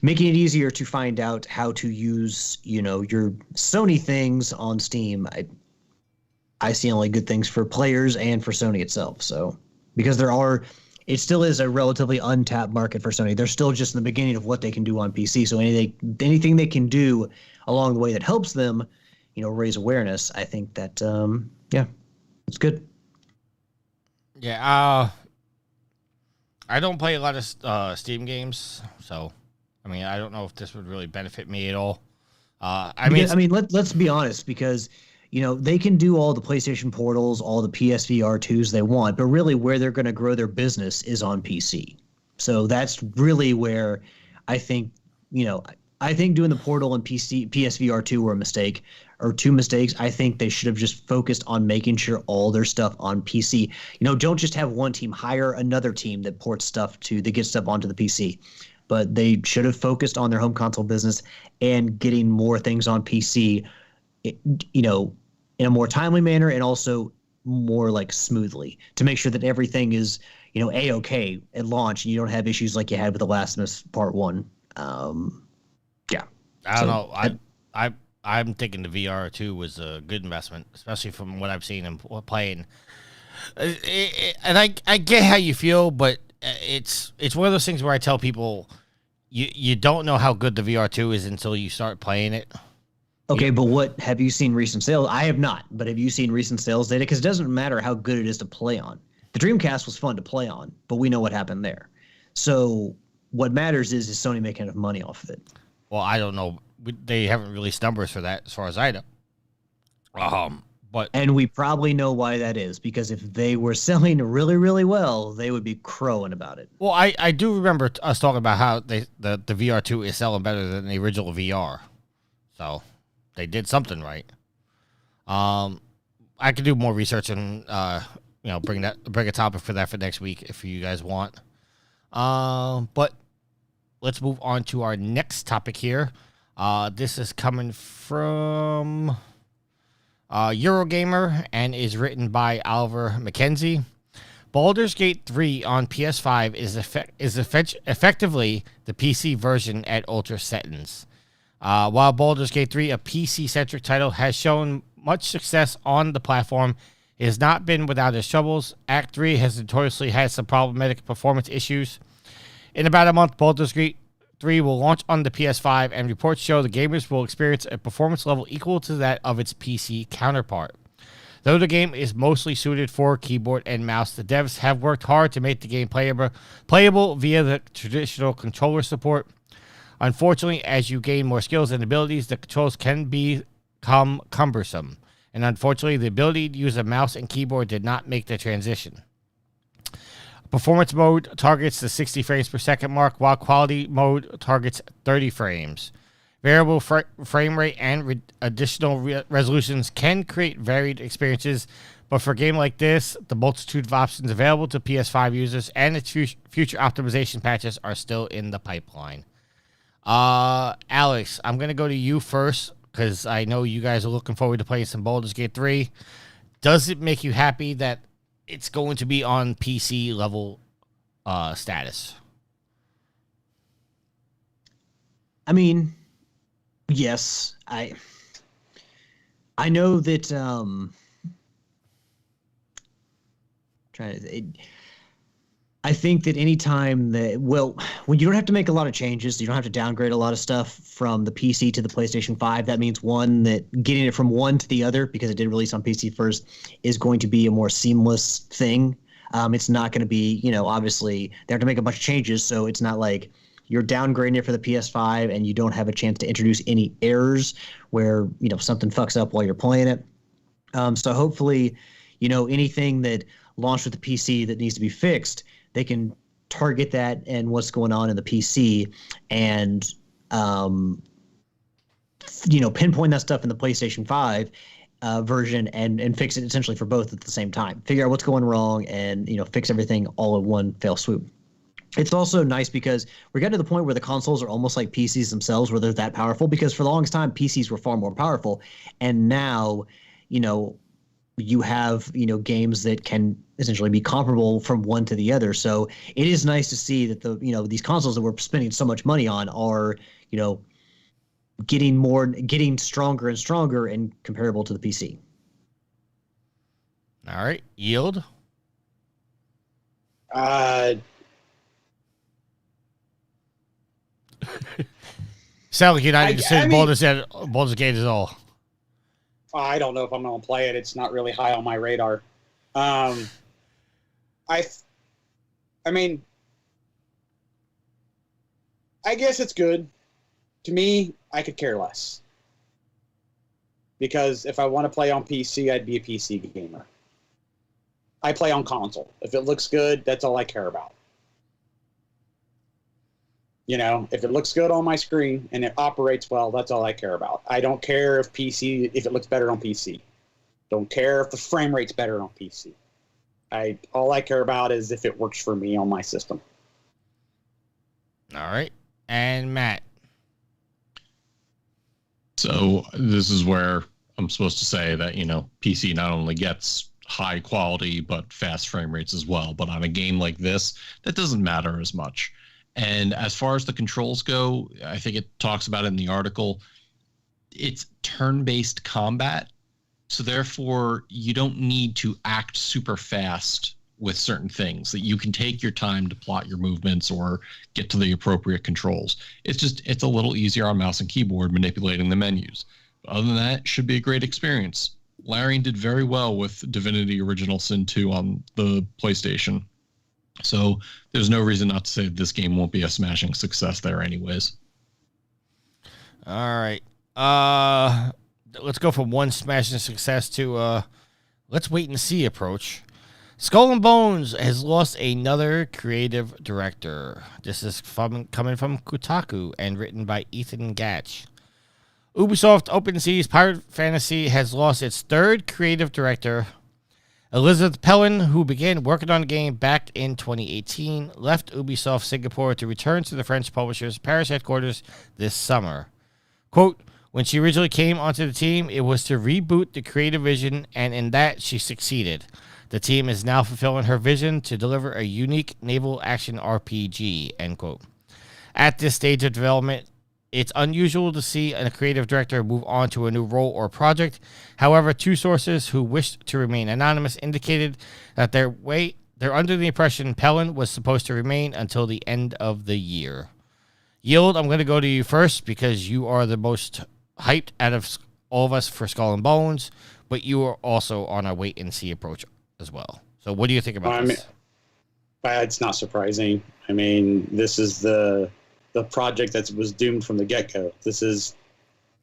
Speaker 2: making it easier to find out how to use, your Sony things on Steam. I see only good things for players and for Sony itself. So, because it still is a relatively untapped market for Sony. They're still just in the beginning of what they can do on PC. So anything they can do along the way that helps them, raise awareness, I think that, it's good.
Speaker 1: Yeah, I don't play a lot of Steam games, so I don't know if this would really benefit me at all.
Speaker 2: Let's be honest, because they can do all the PlayStation portals, all the PSVR 2s they want, but really where they're going to grow their business is on PC. So that's really where I think doing the portal and PSVR 2 were a mistake, or two mistakes. I think they should have just focused on making sure all their stuff on PC. Don't just have one team, hire another team that ports stuff that gets stuff onto the PC. But they should have focused on their home console business and getting more things on PC, in a more timely manner and also more like smoothly to make sure that everything is, A-okay at launch and you don't have issues like you had with The Last of Us Part 1. Yeah.
Speaker 1: I don't know. I'm thinking the VR2 was a good investment, especially from what I've seen and playing. And I get how you feel, but it's one of those things where I tell people you don't know how good the VR2 is until you start playing it.
Speaker 2: Okay, but what have you seen recent sales? I have not, but have you seen recent sales data? Because it doesn't matter how good it is to play on. The Dreamcast was fun to play on, but we know what happened there. So what matters is Sony making enough money off of it?
Speaker 1: Well, I don't know. They haven't released numbers for that, as far as I know.
Speaker 2: And we probably know why that is, because if they were selling really, really well, they would be crowing about it.
Speaker 1: Well, I do remember us talking about how the VR2 is selling better than the original VR. So they did something right. I could do more research and bring a topic for that for next week if you guys want. But let's move on to our next topic here. This is coming from Eurogamer and is written by Oliver Mackenzie. Baldur's Gate 3 on PS5 is effectively the PC version at ultra settings. While Baldur's Gate 3, a PC-centric title, has shown much success on the platform, it has not been without its troubles. Act 3 has notoriously had some problematic performance issues. In about a month, Baldur's Gate 3 will launch on the PS5, and reports show the gamers will experience a performance level equal to that of its PC counterpart. Though the game is mostly suited for keyboard and mouse, the devs have worked hard to make the game playable via the traditional controller support. Unfortunately, as you gain more skills and abilities, the controls can become cumbersome. And unfortunately, the ability to use a mouse and keyboard did not make the transition. Performance mode targets the 60 frames per second mark, while quality mode targets 30 frames. Variable frame rate and additional resolutions can create varied experiences, but for a game like this, the multitude of options available to PS5 users and its future optimization patches are still in the pipeline. Alex, I'm going to go to you first, because I know you guys are looking forward to playing some Baldur's Gate 3. Does it make you happy that it's going to be on PC level status?
Speaker 2: I mean, yes. I know that I think that anytime when you don't have to make a lot of changes, you don't have to downgrade a lot of stuff from the PC to the PlayStation 5. That means that getting it from one to the other, because it did release on PC first, is going to be a more seamless thing. It's not going to be, obviously they have to make a bunch of changes. So it's not like you're downgrading it for the PS5 and you don't have a chance to introduce any errors where, something fucks up while you're playing it. So hopefully, anything that launched with the PC that needs to be fixed, they can target that and what's going on in the PC and, pinpoint that stuff in the PlayStation 5 version and fix it essentially for both at the same time. Figure out what's going wrong and, fix everything all in one fell swoop. It's also nice because we're getting to the point where the consoles are almost like PCs themselves, where they're that powerful, because for the longest time, PCs were far more powerful. And now, you have, games that can essentially be comparable from one to the other. So it is nice to see that these consoles that we're spending so much money on are, getting stronger and stronger and comparable to the PC.
Speaker 1: All right. Yield? Sound like you're not interested in Baldur's Gate at all.
Speaker 4: I don't know if I'm going to play it. It's not really high on my radar. I mean, I guess it's good. To me, I could care less. Because if I want to play on PC, I'd be a PC gamer. I play on console. If it looks good, that's all I care about. If it looks good on my screen and it operates well, that's all I care about. I don't care if it looks better on PC. Don't care if the frame rate's better on PC. All I care about is if it works for me on my system.
Speaker 1: All right. And Matt.
Speaker 5: So this is where I'm supposed to say that, PC not only gets high quality, but fast frame rates as well. But on a game like this, that doesn't matter as much. And as far as the controls go, I think it talks about it in the article. it's turn-based combat. So therefore, you don't need to act super fast with certain things, that you can take your time to plot your movements or get to the appropriate controls. It's a little easier on mouse and keyboard manipulating the menus. Other than that, it should be a great experience. Larian did very well with Divinity Original Sin 2 on the PlayStation. So there's no reason not to say this game won't be a smashing success there anyways.
Speaker 1: All right. Let's go from one smashing success to let's wait and see approach. Skull and Bones has lost another creative director. This is coming from Kotaku and written by Ethan Gatch. Ubisoft Open Seas Pirate Fantasy has lost its third creative director. Elizabeth Pellin, who began working on the game back in 2018, left Ubisoft Singapore to return to the French publisher's Paris headquarters this summer. Quote, when she originally came onto the team, it was to reboot the creative vision, and in that, she succeeded. The team is now fulfilling her vision to deliver a unique naval action RPG, end quote. At this stage of development, it's unusual to see a creative director move on to a new role or project. However, two sources who wished to remain anonymous indicated that they're under the impression Pellin was supposed to remain until the end of the year. Yield, I'm going to go to you first because you are the most hyped out of all of us for Skull and Bones, but you are also on a wait and see approach as well. So what do you think about this?
Speaker 4: It's not surprising. I mean, this is the project that was doomed from the get-go. This is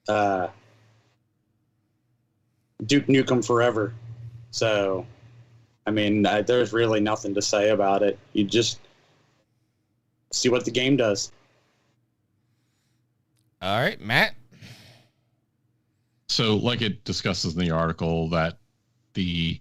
Speaker 4: Duke Nukem forever. So, I mean, there's really nothing to say about it. You just see what the game does.
Speaker 1: All right, Matt.
Speaker 5: So, like it discusses in the article, that the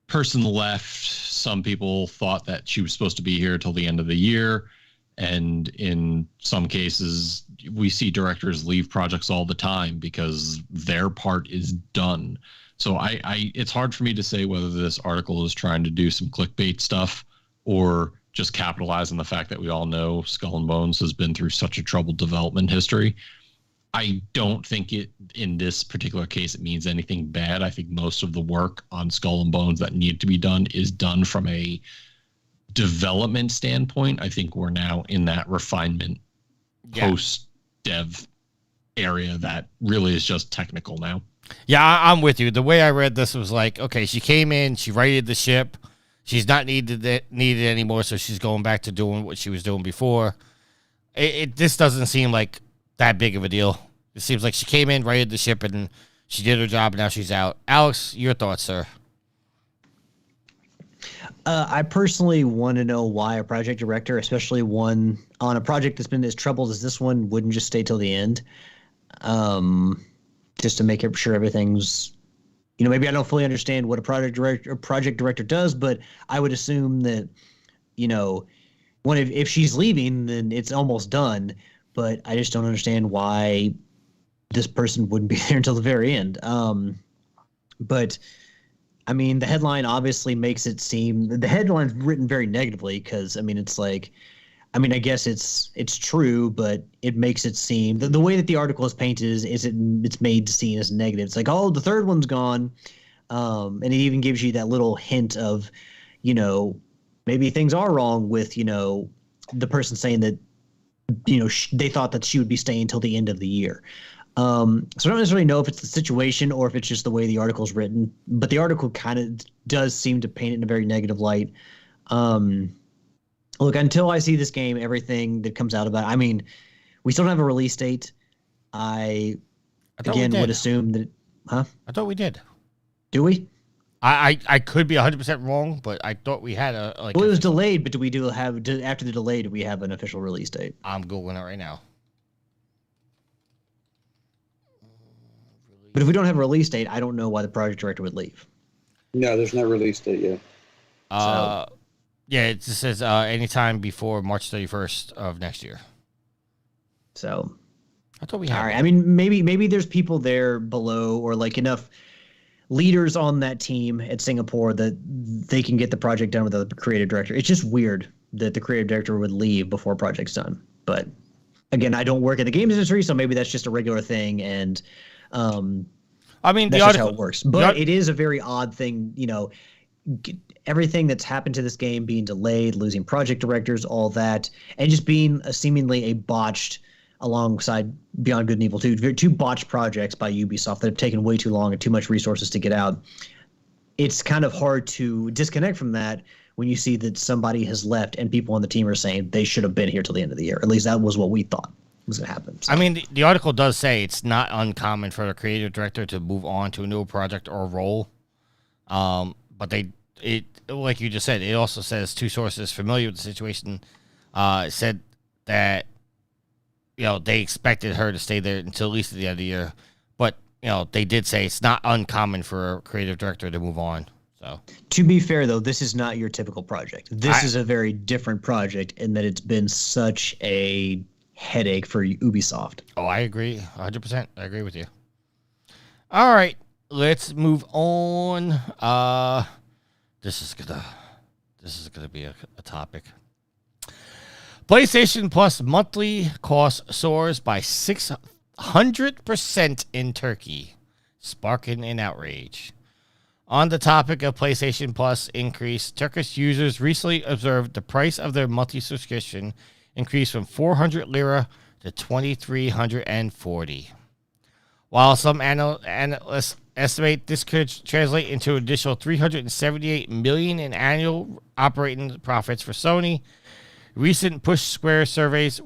Speaker 5: person left, some people thought that she was supposed to be here till the end of the year. And in some cases, we see directors leave projects all the time because their part is done. So it's hard for me to say whether this article is trying to do some clickbait stuff or just capitalize on the fact that we all know Skull and Bones has been through such a troubled development history. I don't think in this particular case, it means anything bad. I think most of the work on Skull and Bones that needed to be done is done from a development standpoint. I think we're now in that refinement post-dev area that really is just technical now.
Speaker 1: Yeah, I'm with you. The way I read this was like, okay, she came in, she righted the ship. She's not needed anymore, so she's going back to doing what she was doing before. This doesn't seem like that big of a deal. It seems like she came in, righted the ship, and she did her job, and now she's out. Alex, your thoughts, sir?
Speaker 2: I personally want to know why a project director, especially one on a project that's been as troubled as this one, wouldn't just stay till the end. Just to make sure everything's, maybe I don't fully understand what a project director does, but I would assume that, if she's leaving, then it's almost done. But I just don't understand why this person wouldn't be there until the very end. But I mean, the headline obviously makes it seem the headline's written very negatively because, it's like, I guess it's true, but it makes it seem the way that the article is painted is it's made to seem as negative. It's like, oh, the third one's gone. And it even gives you that little hint of, maybe things are wrong with, the person saying that, they thought that she would be staying until the end of the year. So I don't necessarily know if it's the situation or if it's just the way the article is written, but the article kind of does seem to paint it in a very negative light. Look, until I see this game, everything that comes out about it, we still don't have a release date. I would assume that, huh?
Speaker 1: I thought we did.
Speaker 2: Do we?
Speaker 1: I could be 100% wrong, but I thought we had
Speaker 2: it was delayed, but after the delay, do we have an official release date?
Speaker 1: I'm Googling it right now.
Speaker 2: But if we don't have a release date, I don't know why the project director would leave.
Speaker 4: No, there's no release date yet.
Speaker 1: Yeah, it just says anytime before March 31st of next year.
Speaker 2: So
Speaker 1: I thought we had.
Speaker 2: All right. Maybe there's people there below or like enough leaders on that team at Singapore that they can get the project done without the creative director. It's just weird that the creative director would leave before a project's done. But again, I don't work in the games industry, so maybe that's just a regular thing. And
Speaker 1: I mean,
Speaker 2: That's
Speaker 1: the
Speaker 2: just
Speaker 1: article
Speaker 2: how it works. But it is a very odd thing, everything that's happened to this game being delayed, losing project directors, all that, and just being seemingly a botched, alongside Beyond Good and Evil 2, two botched projects by Ubisoft that have taken way too long and too much resources to get out. It's kind of hard to disconnect from that when you see that somebody has left and people on the team are saying they should have been here till the end of the year. At least that was what we thought was going to happen. So.
Speaker 1: I mean, the article does say it's not uncommon for the creative director to move on to a new project or role. But it like you just said, it also says two sources familiar with the situation said that they expected her to stay there until at least at the end of the year. But they did say it's not uncommon for a creative director to move on. So
Speaker 2: to be fair, though, this is not your typical project. This is a very different project in that it's been such a headache for Ubisoft.
Speaker 1: Oh, I agree 100%. I agree with you. All right, let's move on. This is gonna be a topic. PlayStation Plus monthly cost soars by 600% in Turkey, sparking an outrage. On the topic of PlayStation Plus increase, Turkish users recently observed the price of their monthly subscription increased from 400 lira to 2,340. While some analysts estimate this could translate into an additional $378 million in annual operating profits for Sony, recent Push Square surveys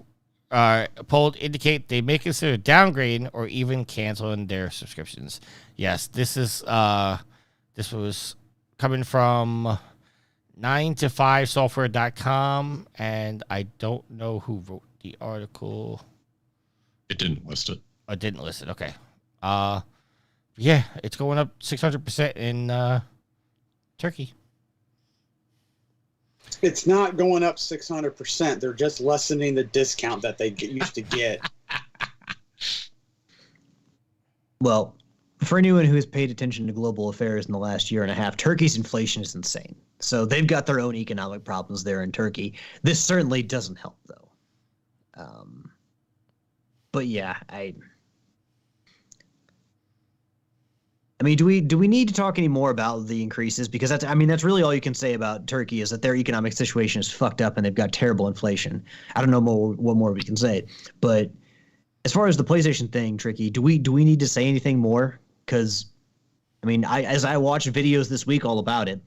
Speaker 1: polled indicate they may consider downgrading or even canceling their subscriptions. Yes, this was coming from 9to5software.com, and I don't know who wrote the article.
Speaker 5: It didn't list it.
Speaker 1: I didn't list it. Okay. Yeah, it's going up 600% in Turkey.
Speaker 4: It's not going up 600%. They're just lessening the discount that they used to get.
Speaker 2: Well, for anyone who has paid attention to global affairs in the last year and a half, Turkey's inflation is insane. So they've got their own economic problems there in Turkey. This certainly doesn't help, though. But yeah, I mean, do we need to talk any more about the increases? Because that's really all you can say about Turkey is that their economic situation is fucked up and they've got terrible inflation. I don't know what more we can say. But as far as the PlayStation thing, Tricky, do we need to say anything more? Because I mean, as I watched videos this week all about it,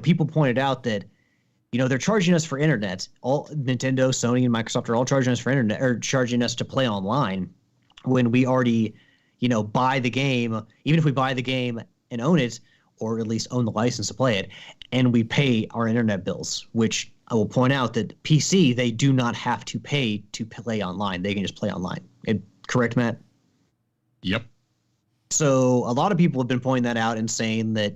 Speaker 2: people pointed out that they're charging us for internet. All Nintendo, Sony, and Microsoft are all charging us for internet, or charging us to play online when we already buy the game, even if we buy the game and own it, or at least own the license to play it, and we pay our internet bills, which I will point out that PC, they do not have to pay to play online. They can just play online. Correct, Matt?
Speaker 5: Yep.
Speaker 2: So a lot of people have been pointing that out and saying that,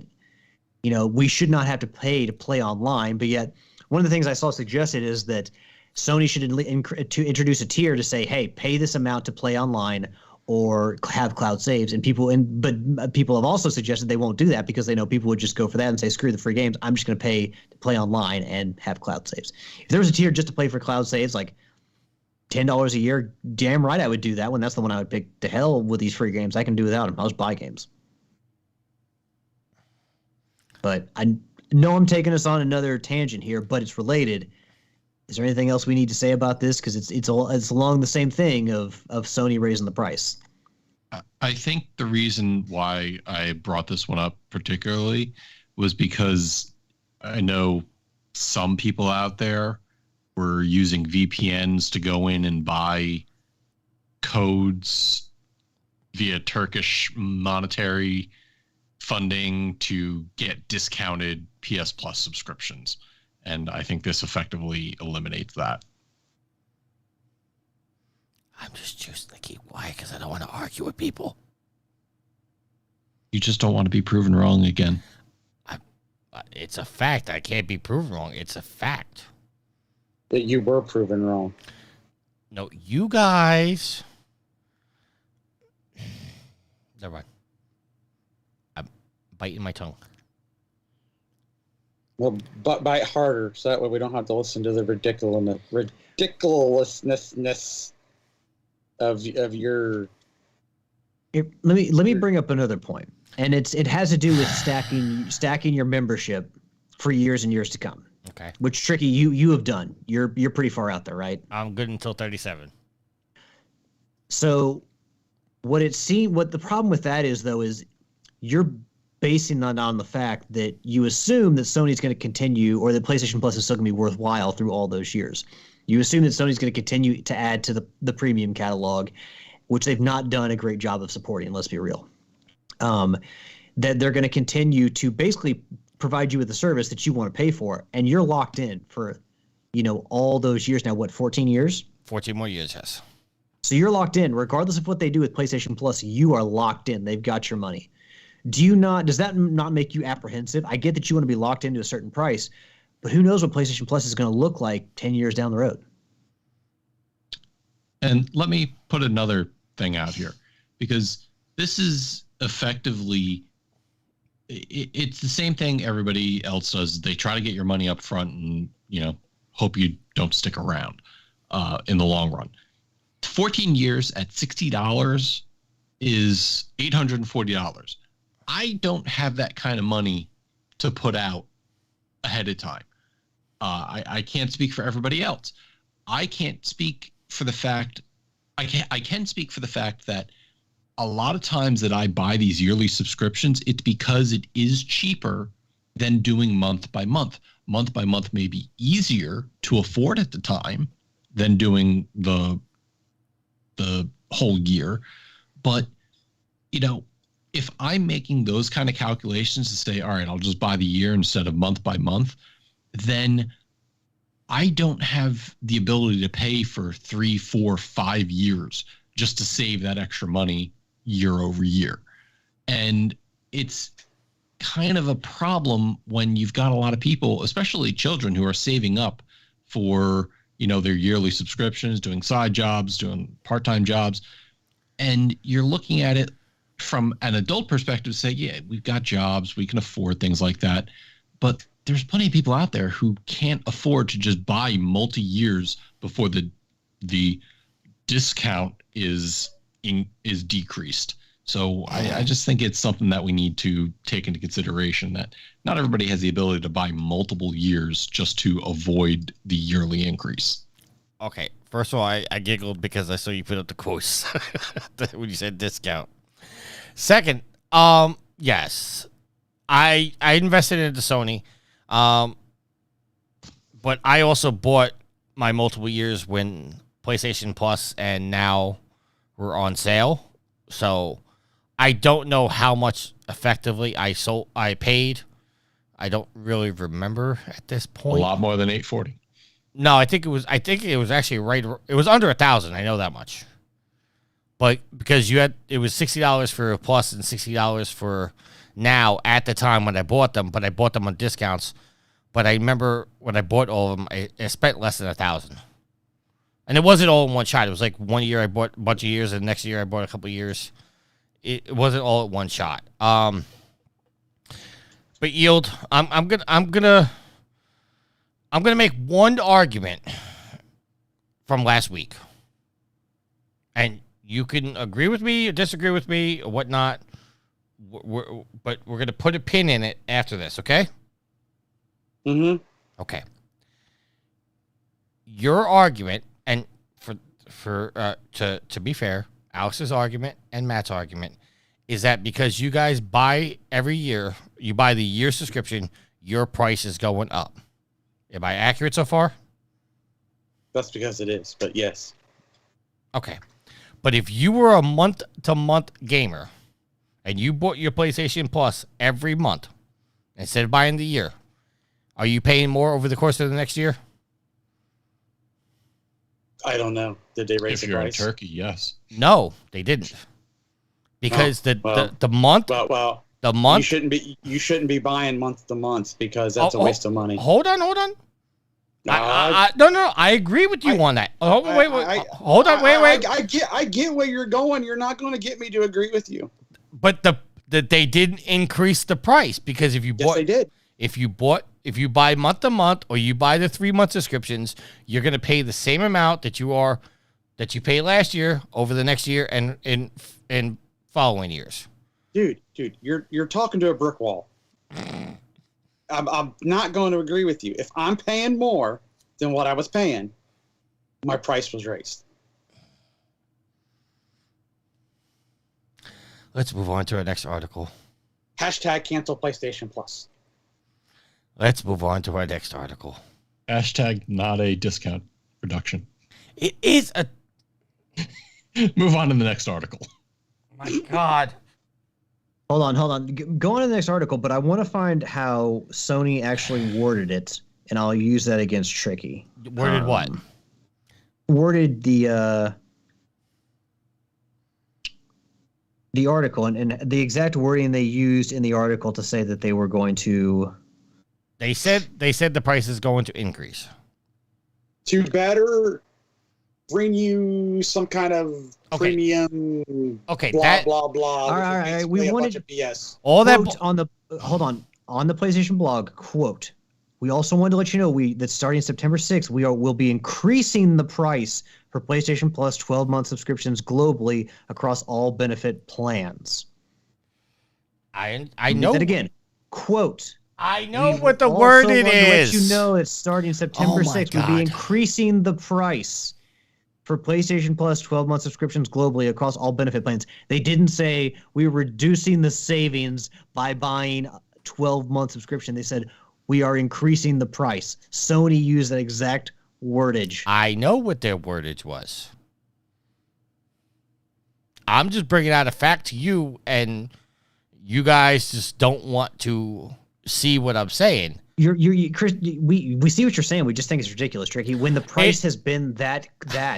Speaker 2: we should not have to pay to play online. But yet one of the things I saw suggested is that Sony should to introduce a tier to say, hey, pay this amount to play online or have cloud saves. And people have also suggested they won't do that because they know people would just go for that and say, screw the free games. I'm just going to pay to play online and have cloud saves. If there was a tier just to play for cloud saves, like $10 a year, damn right I would do that one. That's the one I would pick. To hell with these free games. I can do without them. I'll just buy games. But I know I'm taking us on another tangent here, but it's related. Is there anything else we need to say about this? Because it's along the same thing of Sony raising the price.
Speaker 5: I think the reason why I brought this one up particularly was because I know some people out there were using VPNs to go in and buy codes via Turkish monetary funding to get discounted PS Plus subscriptions. And I think this effectively eliminates that.
Speaker 1: I'm just choosing to keep quiet because I don't want to argue with people.
Speaker 5: You just don't want to be proven wrong again.
Speaker 1: It's a fact. I can't be proven wrong. It's a fact.
Speaker 4: That you were proven wrong.
Speaker 1: No, you guys. Never mind. I'm biting my tongue.
Speaker 4: Well, bite harder, so that way we don't have to listen to the ridiculousness of your
Speaker 2: Let me bring up another point, and it has to do with stacking your membership for years and years to come.
Speaker 1: Okay.
Speaker 2: Which, Tricky, you have done. You're pretty far out there, right?
Speaker 1: I'm good until 37.
Speaker 2: So what the problem with that is, though, is you're basing that on the fact that you assume that Sony's going to continue, or that PlayStation Plus is still going to be worthwhile through all those years. You assume that Sony's going to continue to add to the premium catalog, which they've not done a great job of supporting, let's be real. That they're going to continue to basically provide you with a service that you want to pay for, and you're locked in for, all those years now. What, 14 years?
Speaker 1: 14 more years, yes.
Speaker 2: So you're locked in, regardless of what they do with PlayStation Plus. You are locked in. They've got your money. Does that not make you apprehensive? I get that you want to be locked into a certain price, but who knows what PlayStation Plus is going to look like 10 years down the road?
Speaker 5: And let me put another thing out here, because this is effectively, it's the same thing everybody else does. They try to get your money up front and, hope you don't stick around in the long run. 14 years at $60 is $840. I don't have that kind of money to put out ahead of time. I can't speak for everybody else. I can't speak for the fact. I can speak for the fact that a lot of times that I buy these yearly subscriptions, it's because it is cheaper than doing month by month. Month by month may be easier to afford at the time than doing the whole year. But, if I'm making those kind of calculations to say, all right, I'll just buy the year instead of month by month, then I don't have the ability to pay for 3, 4, 5 years just to save that extra money year over year. And it's kind of a problem when you've got a lot of people, especially children, who are saving up for, their yearly subscriptions, doing side jobs, doing part-time jobs. And you're looking at it from an adult perspective, say, yeah, we've got jobs, we can afford things like that. But there's plenty of people out there who can't afford to just buy multi-years before the discount is decreased. So I just think it's something that we need to take into consideration, that not everybody has the ability to buy multiple years just to avoid the yearly increase.
Speaker 1: Okay. First of all, I giggled because I saw you put up the quotes when you said discount. Second, yes, I invested into Sony, but I also bought my multiple years when PlayStation Plus and Now were on sale. So I don't know how much effectively I paid. I don't really remember at this point.
Speaker 5: A lot more than $840.
Speaker 1: No, I think it was actually right. It was under $1,000. I know that much. But because it was $60 for Plus and $60 for Now at the time when I bought them, but I bought them on discounts. But I remember when I bought all of them, I spent less than $1,000. And it wasn't all in one shot. It was like 1 year I bought a bunch of years, and the next year I bought a couple of years. It wasn't all at one shot. But Yield, I'm gonna make one argument from last week, and you can agree with me or disagree with me or whatnot. But we're gonna put a pin in it after this, okay?
Speaker 4: Mm-hmm.
Speaker 1: Okay. Your argument, and to be fair, Alex's argument and Matt's argument is that because you guys buy every year, you buy the year subscription, your price is going up. Am I accurate so far?
Speaker 4: That's because it is, but yes.
Speaker 1: Okay. But if you were a month-to-month gamer and you bought your PlayStation Plus every month instead of buying the year, are you paying more over the course of the next year?
Speaker 4: I don't know. Did they raise
Speaker 5: If
Speaker 4: the
Speaker 5: you're
Speaker 4: price?
Speaker 5: in Turkey, yes.
Speaker 1: No, they didn't. Because the month the month
Speaker 4: you shouldn't be buying month to month because that's a waste of money.
Speaker 1: Hold on. No, I agree with you on that. Wait. Hold on.
Speaker 4: I get where you're going. You're not going to get me to agree with you.
Speaker 1: But they didn't increase the price because if you bought,
Speaker 4: they did.
Speaker 1: If you buy month to month or you buy the 3-month subscriptions, you're going to pay the same amount that you paid last year over the next year and following years.
Speaker 4: Dude, you're talking to a brick wall. I'm not going to agree with you. If I'm paying more than what I was paying, my price was raised.
Speaker 1: Let's move on to our next article.
Speaker 4: Hashtag cancel PlayStation Plus.
Speaker 1: Let's move on to our next article.
Speaker 5: Hashtag not a discount reduction.
Speaker 1: It is a...
Speaker 5: Move on to the next article.
Speaker 1: My God.
Speaker 2: Hold on. Go on to the next article, but I want to find how Sony actually worded it, and I'll use that against Tricky.
Speaker 1: Worded what?
Speaker 2: Worded the article, and the exact wording they used in the article to say that they were going to...
Speaker 1: They said the price is going to increase.
Speaker 4: To better bring you some kind of premium.
Speaker 1: Okay.
Speaker 4: Blah blah blah.
Speaker 2: All right. We wanted
Speaker 4: BS.
Speaker 2: All that on the on the PlayStation blog. Quote: We also wanted to let you know that starting September 6th, we'll be increasing the price for PlayStation Plus 12-month subscriptions globally across all benefit plans.
Speaker 1: I know
Speaker 2: that again. Quote.
Speaker 1: I know what the word it is.
Speaker 2: To let you know it's starting September 6th. We'll be increasing the price for PlayStation Plus 12-month subscriptions globally across all benefit plans. They didn't say we're reducing the savings by buying a 12-month subscription. They said we are increasing the price. Sony used that exact wordage.
Speaker 1: I know what their wordage was. I'm just bringing out a fact to you, and you guys just don't want to see what I'm saying.
Speaker 2: Chris, we see what you're saying. We just think it's ridiculous, Tricky. When the price has been that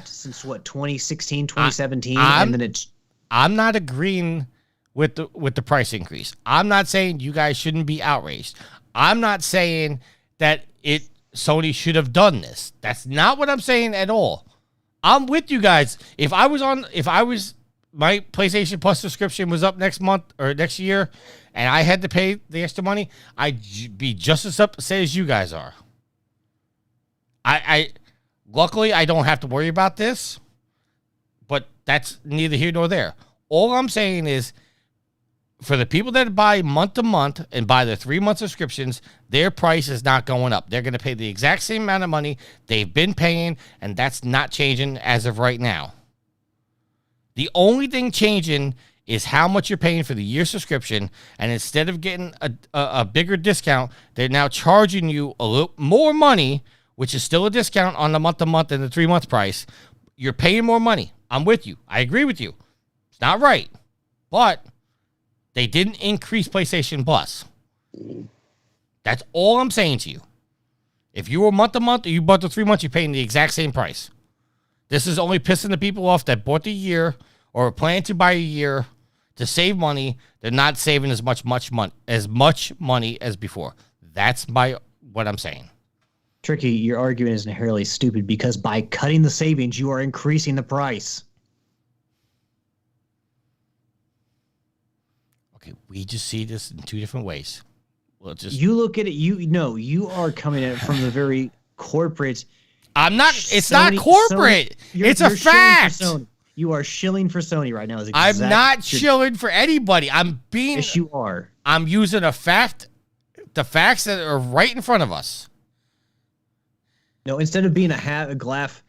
Speaker 2: since what, 2016, 2017, and then it's...
Speaker 1: I'm not agreeing with the price increase. I'm not saying you guys shouldn't be outraged. I'm not saying that Sony should have done this. That's not what I'm saying at all. I'm with you guys. If my PlayStation Plus subscription was up next month or next year, and I had to pay the extra money, I'd be just as upset as you guys are. Luckily, I don't have to worry about this, but that's neither here nor there. All I'm saying is, for the people that buy month to month and buy the 3-month subscriptions, their price is not going up. They're going to pay the exact same amount of money they've been paying, and that's not changing as of right now. The only thing changing is how much you're paying for the year subscription, and instead of getting a bigger discount, they're now charging you a little more money, which is still a discount on the month-to-month and the 3-month price. You're paying more money. I'm with you. I agree with you. It's not right, but they didn't increase PlayStation Plus. That's all I'm saying to you. If you were month-to-month or you bought the 3 months, you're paying the exact same price. This is only pissing the people off that bought the year or plan to buy a year to save money. They're not saving as much money as before. That's what I'm saying.
Speaker 2: Tricky, your argument is inherently stupid because by cutting the savings, you are increasing the price.
Speaker 1: Okay, we just see this in two different ways.
Speaker 2: You look at it. You are coming at it from the very corporate.
Speaker 1: I'm not. It's not corporate. It's a fact.
Speaker 2: You are shilling for Sony right now.
Speaker 1: I'm not shilling for anybody.
Speaker 2: Yes, you are.
Speaker 1: I'm using the facts that are right in front of us.
Speaker 2: No, instead of being a glass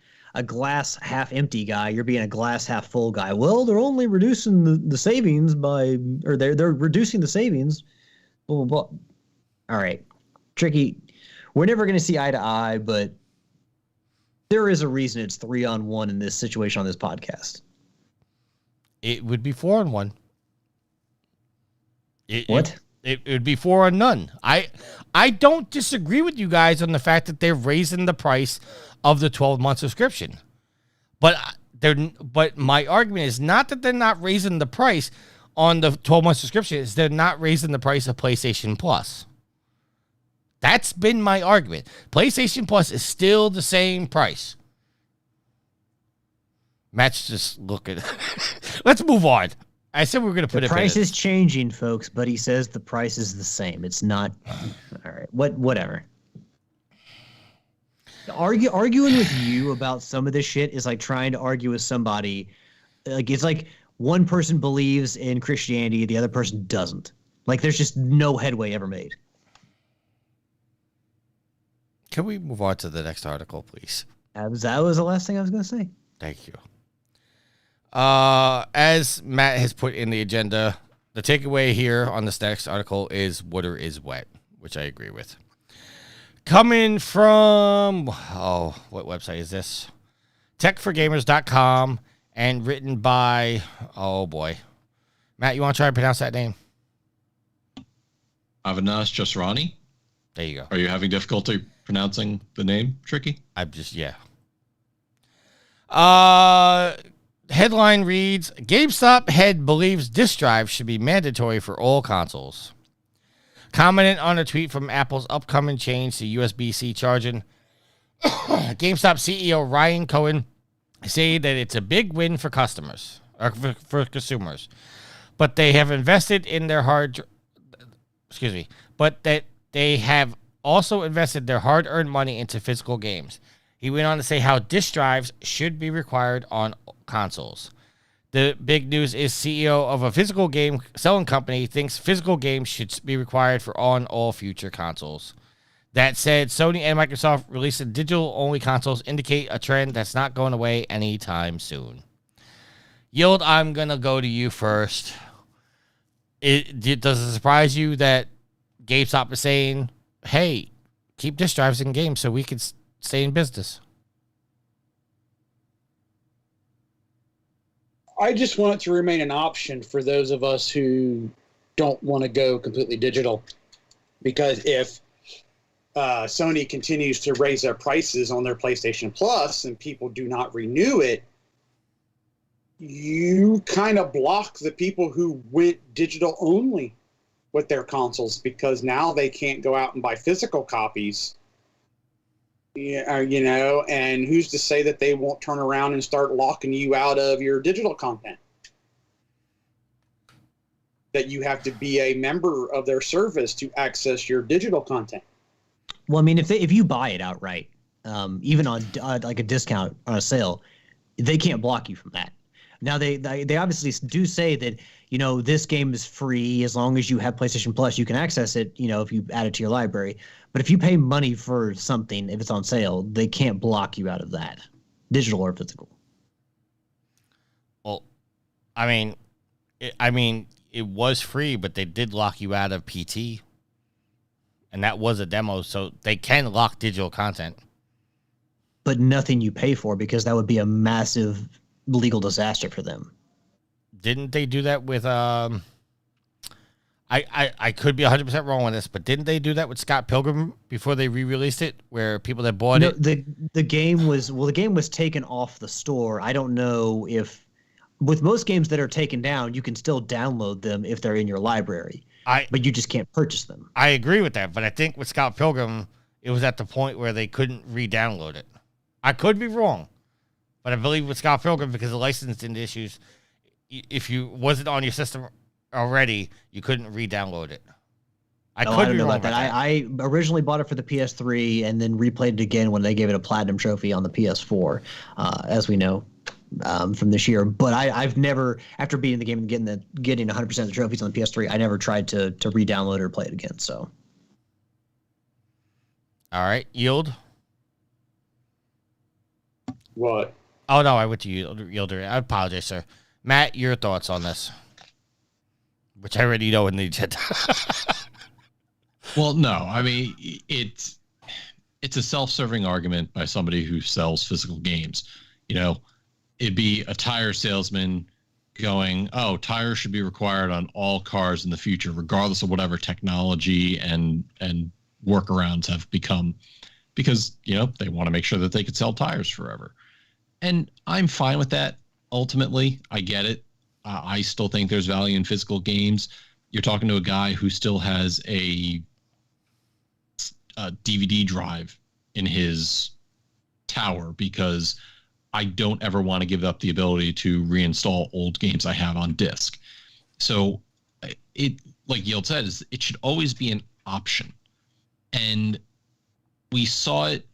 Speaker 2: half empty guy, you're being a glass half full guy. Well, they're only reducing the savings they're reducing the savings. Blah, blah, blah. All right, Tricky. We're never going to see eye to eye, but there is a reason it's 3-on-1 in this situation on this podcast.
Speaker 1: It would be 4-on-1.
Speaker 2: What?
Speaker 1: It would be 4-on-none. I don't disagree with you guys on the fact that they're raising the price of the 12-month subscription. But my argument is not that they're not raising the price on the 12-month subscription, is they're not raising the price of PlayStation Plus. That's been my argument. PlayStation Plus is still the same price. Matt's just looking. Let's move on. I said we were going to put it.
Speaker 2: The price is changing, folks, but he says the price is the same. It's not. All right. Whatever. Arguing with you about some of this shit is like trying to argue with somebody. Like it's like one person believes in Christianity, the other person doesn't. Like, there's just no headway ever made.
Speaker 1: Can we move on to the next article, please?
Speaker 2: That was the last thing I was going to say.
Speaker 1: Thank you. As Matt has put in the agenda, the takeaway here on this next article is water is wet, which I agree with. Coming from, what website is this? techforgamers.com and written by, oh boy. Matt, you want to try and pronounce that name?
Speaker 5: Avinash Jasrani.
Speaker 1: There you go.
Speaker 5: Are you having difficulty pronouncing the name, Tricky?
Speaker 1: I'm just, yeah. Headline reads, GameStop head believes disk drive should be mandatory for all consoles. Commenting on a tweet from Apple's upcoming change to USB-C charging, GameStop CEO Ryan Cohen said that it's a big win for customers, or for consumers, but they have invested in their but that they have also invested their hard-earned money into physical games. He went on to say how disk drives should be required on consoles. The big news is CEO of a physical game selling company thinks physical games should be required for all future consoles. That said, Sony and Microsoft releasing digital-only consoles indicate a trend that's not going away anytime soon. Yield, I'm going to go to you first. Does it surprise you that GameStop is saying, hey, keep disk drives in games so we can stay in business?
Speaker 4: I just want it to remain an option for those of us who don't want to go completely digital. Because if Sony continues to raise their prices on their PlayStation Plus and people do not renew it, you kind of block the people who went digital only with their consoles, because now they can't go out and buy physical copies. And who's to say that they won't turn around and start locking you out of your digital content? That you have to be a member of their service to access your digital content.
Speaker 2: Well, I mean, if you buy it outright, even on like a discount on a sale, they can't block you from that. Now, they obviously do say that, this game is free as long as you have PlayStation Plus. You can access it, if you add it to your library. But if you pay money for something, if it's on sale, they can't block you out of that, digital or physical.
Speaker 1: Well, it was free, but they did lock you out of PT. And that was a demo, so they can lock digital content.
Speaker 2: But nothing you pay for, because that would be a massive legal disaster for them.
Speaker 1: Didn't they do that with I could be 100% wrong on this, but didn't they do that with Scott Pilgrim before they re-released it, where people that bought it?
Speaker 2: The game was taken off the store. I don't know if with most games that are taken down, you can still download them if they're in your library. But you just can't purchase them.
Speaker 1: I agree with that, but I think with Scott Pilgrim, it was at the point where they couldn't re-download it. I could be wrong, but I believe with Scott Pilgrim, because of licensing issues, if you wasn't on your system already, you couldn't re-download it. I don't know about that.
Speaker 2: I originally bought it for the PS3 and then replayed it again when they gave it a platinum trophy on the PS4, as we know from this year. But I've never, after beating the game and getting 100% of the trophies on the PS3, I never tried to re-download it or play it again. So,
Speaker 1: all right, Yield.
Speaker 4: What?
Speaker 1: Oh no, I went to Yielder. I apologize, sir. Matt, your thoughts on this, which I already know in the agenda.
Speaker 5: Well, no, I mean, it's a self-serving argument by somebody who sells physical games. It'd be a tire salesman going, oh, tires should be required on all cars in the future, regardless of whatever technology and workarounds have become, because, they want to make sure that they could sell tires forever. And I'm fine with that. Ultimately, I get it. I still think there's value in physical games. You're talking to a guy who still has a DVD drive in his tower, because I don't ever want to give up the ability to reinstall old games I have on disc. So it, like Yield said, it should always be an option. And we saw it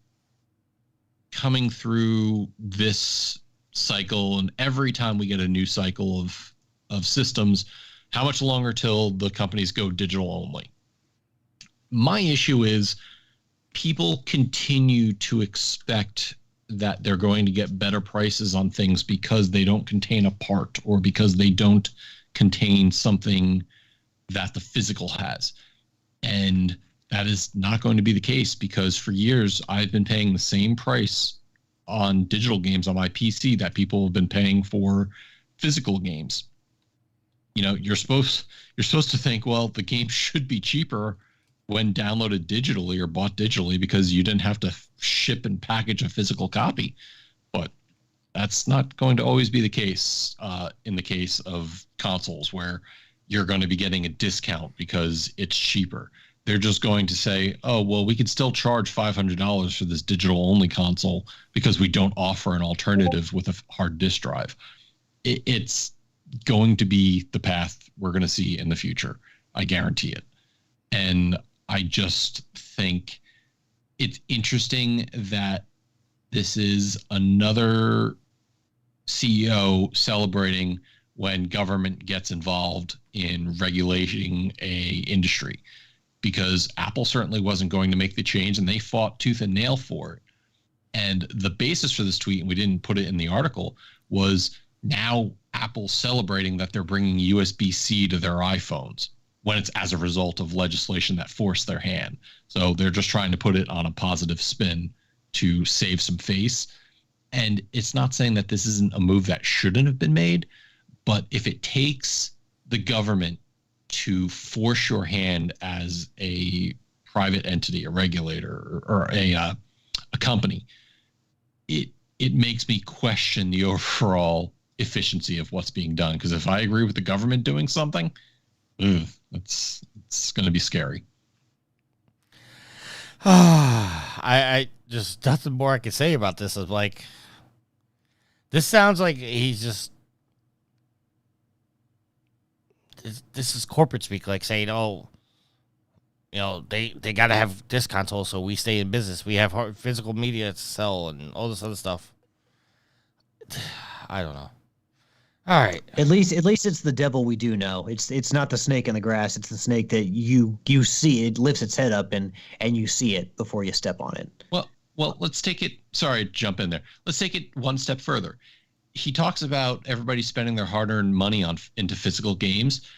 Speaker 5: coming through this cycle, and every time we get a new cycle of of systems. How much longer till the companies go digital only? My issue is people continue to expect that they're going to get better prices on things because they don't contain a part or because they don't contain something that the physical has. And that is not going to be the case, because for years I've been paying the same price on digital games on my PC that people have been paying for physical games. You know, you're supposed to think, well, the game should be cheaper when downloaded digitally or bought digitally because you didn't have to ship and package a physical copy. But that's not going to always be the case in the case of consoles, where you're going to be getting a discount because it's cheaper. They're just going to say, oh, well, we could still charge $500 for this digital-only console because we don't offer an alternative with a hard disk drive. It's going to be the path we're going to see in the future. I guarantee it. And I just think it's interesting that this is another CEO celebrating when government gets involved in regulating a industry, because Apple certainly wasn't going to make the change, and they fought tooth and nail for it. And the basis for this tweet, and we didn't put it in the article, was now Apple's celebrating that they're bringing USB-C to their iPhones when it's as a result of legislation that forced their hand. So they're just trying to put it on a positive spin to save some face. And it's not saying that this isn't a move that shouldn't have been made, but if it takes the government to force your hand as a private entity, a regulator, or a company, it makes me question the overall efficiency of what's being done. Because if I agree with the government doing something, it's going to be scary.
Speaker 1: I just, nothing more I can say about this. Is like, this sounds like he's just, this is corporate speak, like saying, oh, you know, they got to have this console so we stay in business. We have physical media to sell and all this other stuff. I don't know. All right.
Speaker 2: At least it's the devil we do know. It's not the snake in the grass. It's the snake that you see. It lifts its head up and you see it before you step on it.
Speaker 5: Well, let's take it. Sorry, jump in there. Let's take it one step further. He talks about everybody spending their hard-earned money into physical games.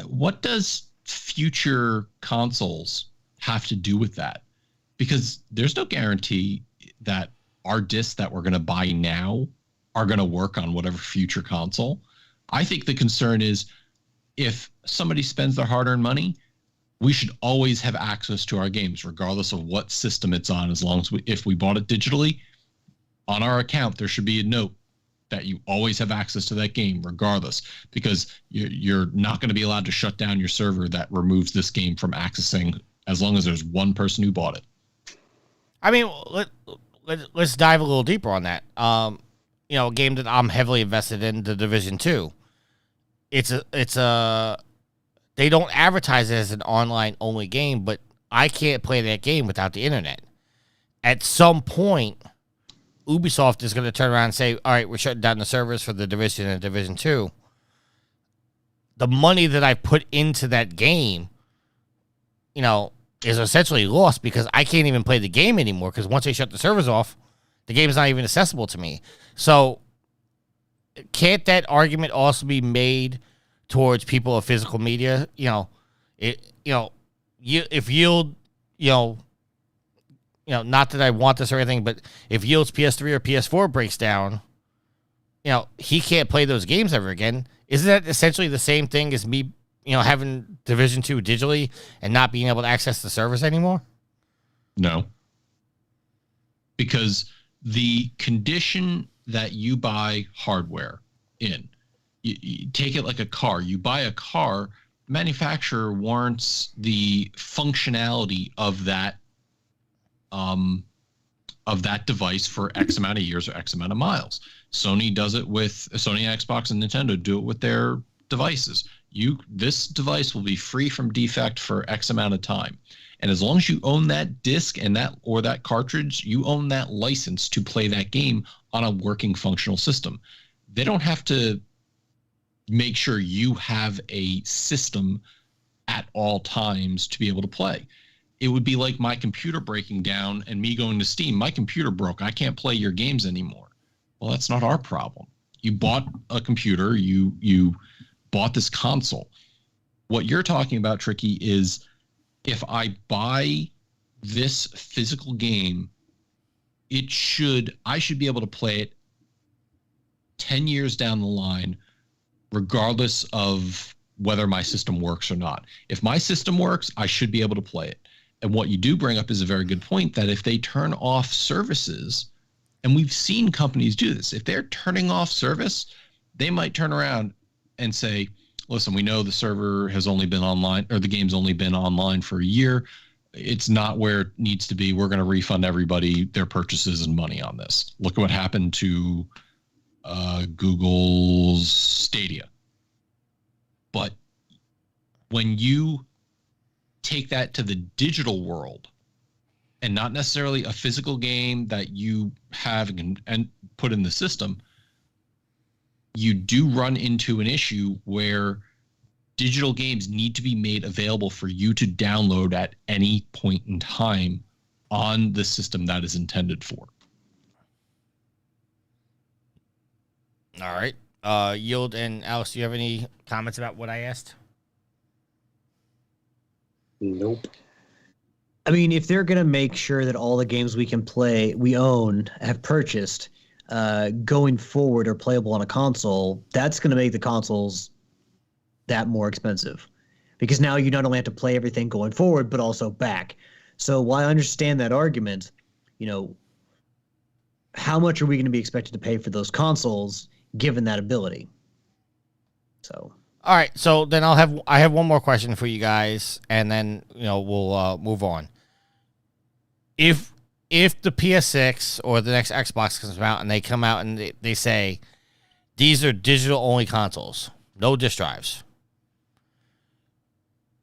Speaker 5: What does future consoles have to do with that? Because there's no guarantee that our discs that we're going to buy now are going to work on whatever future console. I think the concern is, if somebody spends their hard-earned money, we should always have access to our games, regardless of what system it's on. As long as if we bought it digitally, on our account, there should be a note that you always have access to that game, regardless, because you're not going to be allowed to shut down your server that removes this game from accessing, as long as there's one person who bought it. I
Speaker 1: mean, let's dive a little deeper on that. You know, a game that I'm heavily invested in, The Division 2. It's a they don't advertise it as an online only game, but I can't play that game without the internet. At some point, Ubisoft is going to turn around and say, all right, we're shutting down the servers for The Division and Division 2. The money that I put into that game, you know, is essentially lost because I can't even play the game anymore, because once they shut the servers off, the game is not even accessible to me. So can't that argument also be made towards people of physical media? If Yield, not that I want this or anything, but if Yield's PS3 or PS4 breaks down, he can't play those games ever again. Isn't that essentially the same thing as me, having Division 2 digitally and not being able to access the servers anymore?
Speaker 5: No. Because the condition that you buy hardware in, you take it like a car. You buy a car, manufacturer warrants the functionality of that device for X amount of years or X amount of miles. Sony does it with Sony, Xbox, and Nintendo do it with their devices. This device will be free from defect for X amount of time. And as long as you own that disc and that cartridge, you own that license to play that game on a working functional system. They don't have to make sure you have a system at all times to be able to play. It would be like my computer breaking down and me going to Steam. My computer broke. I can't play your games anymore. Well, that's not our problem. You bought a computer. You bought this console. What you're talking about, Tricky, is if I buy this physical game, I should be able to play it 10 years down the line, regardless of whether my system works or not. If my system works, I should be able to play it. And what you do bring up is a very good point, that if they turn off services, and we've seen companies do this, if they're turning off service, they might turn around and say, listen, we know the server has only been online, or the game's only been online for a year. It's not where it needs to be. We're going to refund everybody their purchases and money on this. Look at what happened to Google's Stadia. But when you take that to the digital world, and not necessarily a physical game that you have and put in the system, you do run into an issue where digital games need to be made available for you to download at any point in time on the system that is intended for.
Speaker 1: All right. Yield and Alex, do you have any comments about what I asked?
Speaker 4: Nope.
Speaker 2: I mean, if they're going to make sure that all the games we can play, we own, have purchased, going forward are playable on a console, that's going to make the consoles that more expensive. Because now you not only have to play everything going forward, but also back. So while I understand that argument, how much are we going to be expected to pay for those consoles given that ability? So...
Speaker 1: All right, so then I have one more question for you guys, and then we'll move on. If the PS6 or the next Xbox comes out and they come out and they say these are digital only consoles, no disk drives,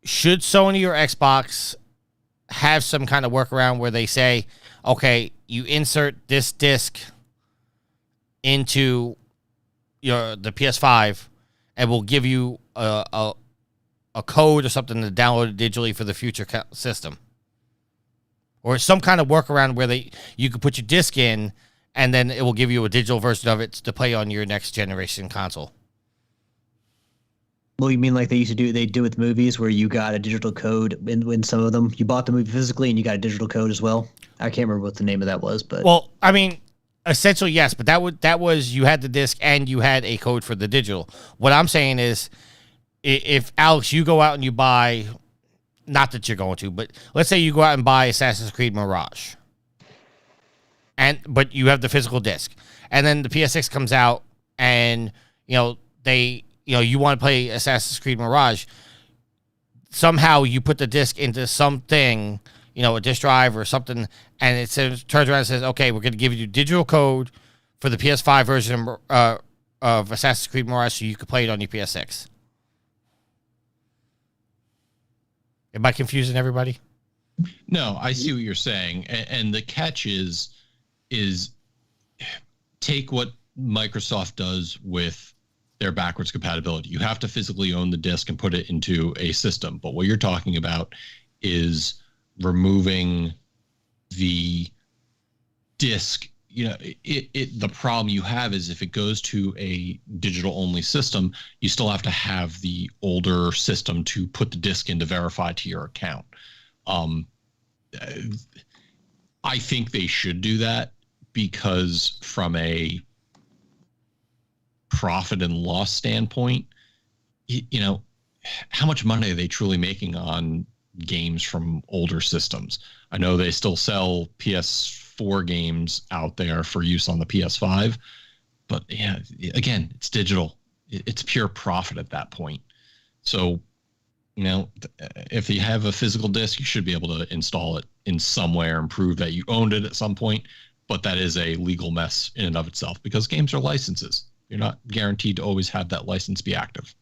Speaker 1: should Sony or Xbox have some kind of workaround where they say, okay, you insert this disc into the PS5, and we'll give you a code or something to download it digitally for the future system, or some kind of workaround where you can put your disc in, and then it will give you a digital version of it to play on your next generation console.
Speaker 2: Well, you mean like they do with movies where you got a digital code in some of them? You bought the movie physically and you got a digital code as well? I can't remember what the name of that was, but...
Speaker 1: Well, I mean... Essentially, yes, but that was you had the disc and you had a code for the digital. What I'm saying is, if Alex, you go out and you buy, not that you're going to, but let's say you go out and buy Assassin's Creed Mirage, but you have the physical disc, and then the PS6 comes out, and you want to play Assassin's Creed Mirage. Somehow you put the disc into something, a disk drive or something, and it turns around and says, okay, we're going to give you digital code for the PS5 version of Assassin's Creed Mirage so you can play it on your PS6. Am I confusing everybody?
Speaker 5: No, I see what you're saying. And the catch is take what Microsoft does with their backwards compatibility. You have to physically own the disk and put it into a system. But what you're talking about is removing the disk. The problem you have is if it goes to a digital only system, you still have to have the older system to put the disk in to verify to your account. I think they should do that because from a profit and loss standpoint, how much money are they truly making on games from older systems? I know they still sell PS4 games out there for use on the PS5, but yeah, again, it's digital. It's pure profit at that point. So, if you have a physical disc, you should be able to install it in somewhere and prove that you owned it at some point, but that is a legal mess in and of itself because games are licenses. You're not guaranteed to always have that license be active.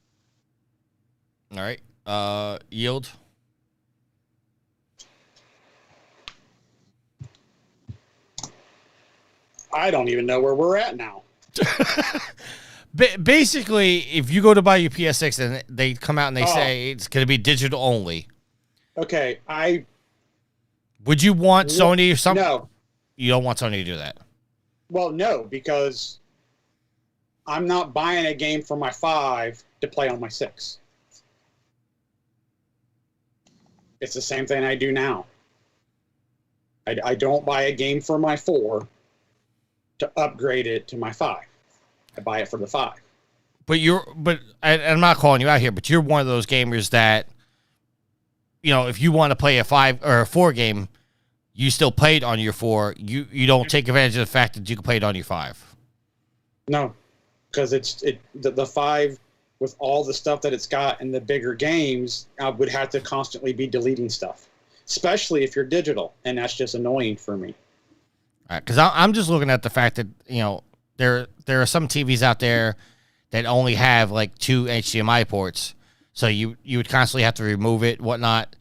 Speaker 1: All right. Yield.
Speaker 4: I don't even know where we're at now.
Speaker 1: Basically, if you go to buy your PS6 and they come out and they say it's going to be digital only.
Speaker 4: Okay,
Speaker 1: would you want Sony or something?
Speaker 4: No.
Speaker 1: You don't want Sony to do that.
Speaker 4: Well, no, because I'm not buying a game for my 5 to play on my 6. It's the same thing I do now. I don't buy a game for my 4 to upgrade it to my 5. I buy it for the 5.
Speaker 1: But I'm not calling you out here, but you're one of those gamers that, if you want to play a 5 or a 4 game, you still play it on your 4. You don't take advantage of the fact that you can play it on your 5.
Speaker 4: No, because the 5 with all the stuff that it's got in the bigger games, I would have to constantly be deleting stuff, especially if you're digital, and that's just annoying for me.
Speaker 1: All right, because I'm just looking at the fact that there are some TVs out there that only have like 2 HDMI ports, so you would constantly have to remove it, whatnot.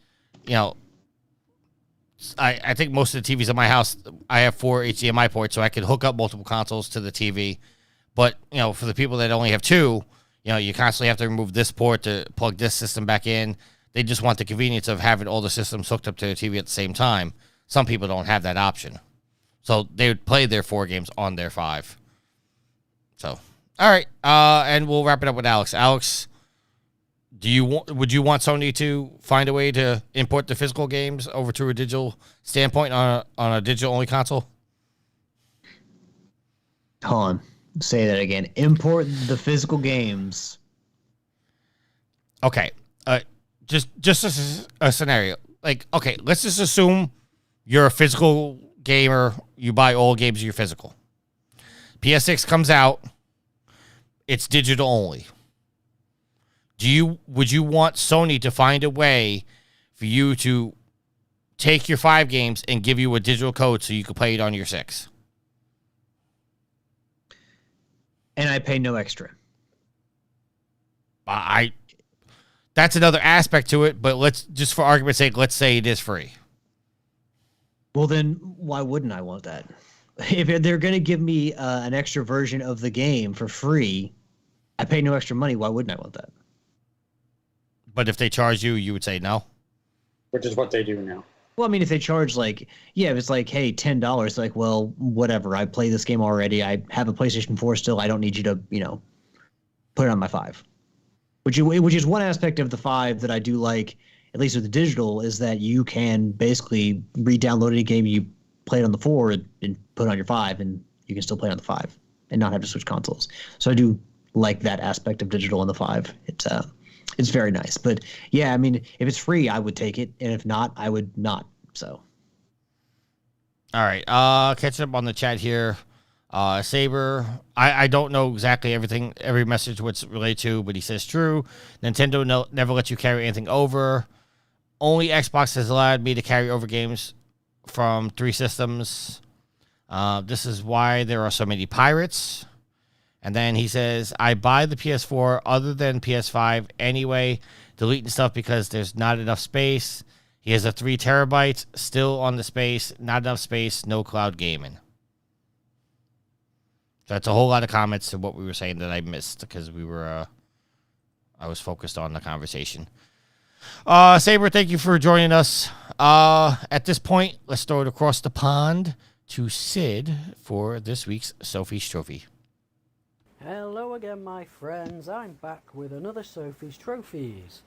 Speaker 1: I think most of the TVs in my house, I have 4 HDMI ports, so I can hook up multiple consoles to the TV. But for the people that only have 2, you constantly have to remove this port to plug this system back in. They just want the convenience of having all the systems hooked up to the TV at the same time. Some people don't have that option, so they would play their 4 games on their 5. So, all right, and we'll wrap it up with Alex. Alex, would you want Sony to find a way to import the physical games over to a digital standpoint on a digital only console?
Speaker 2: Hold on. Say that again. Import the physical games.
Speaker 1: Okay. Just a scenario. Like, okay, let's just assume you're a physical gamer. You buy all games you're physical. PS6 comes out. It's digital only. Would you want Sony to find a way for you to take your 5 games and give you a digital code so you can play it on your 6?
Speaker 2: And I pay no extra.
Speaker 1: That's another aspect to it, but let's just for argument's sake, let's say it is free.
Speaker 2: Well, then why wouldn't I want that? If they're going to give me an extra version of the game for free, I pay no extra money. Why wouldn't I want that?
Speaker 1: But if they charge you, you would say no?
Speaker 4: Which is what they do now.
Speaker 2: Well, I mean, if they charge if it's like, hey, $10, like, well, whatever. I play this game already. I have a PlayStation 4 still. I don't need you to, put it on my 5. Which is one aspect of the 5 that I do like, at least with the digital, is that you can basically re-download any game you played on the 4 and put it on your 5, and you can still play it on the 5 and not have to switch consoles. So I do like that aspect of digital on the 5. It's very nice. But yeah, I mean, if it's free, I would take it. And if not, I would not. So.
Speaker 1: All right. Catching up on the chat here. Saber, I don't know exactly every message what's related to, but he says true. Nintendo never lets you carry anything over. Only Xbox has allowed me to carry over games from 3 systems. This is why there are so many pirates. And then he says, I buy the PS4 other than PS5 anyway, deleting stuff because there's not enough space. He has a 3 terabytes still on the space, not enough space, no cloud gaming. That's a whole lot of comments to what we were saying that I missed because I was focused on the conversation. Saber, thank you for joining us. At this point, let's throw it across the pond to Sid for this week's Sophie's Trophy.
Speaker 6: Hello again, my friends. I'm back with another Sophie's Trophies.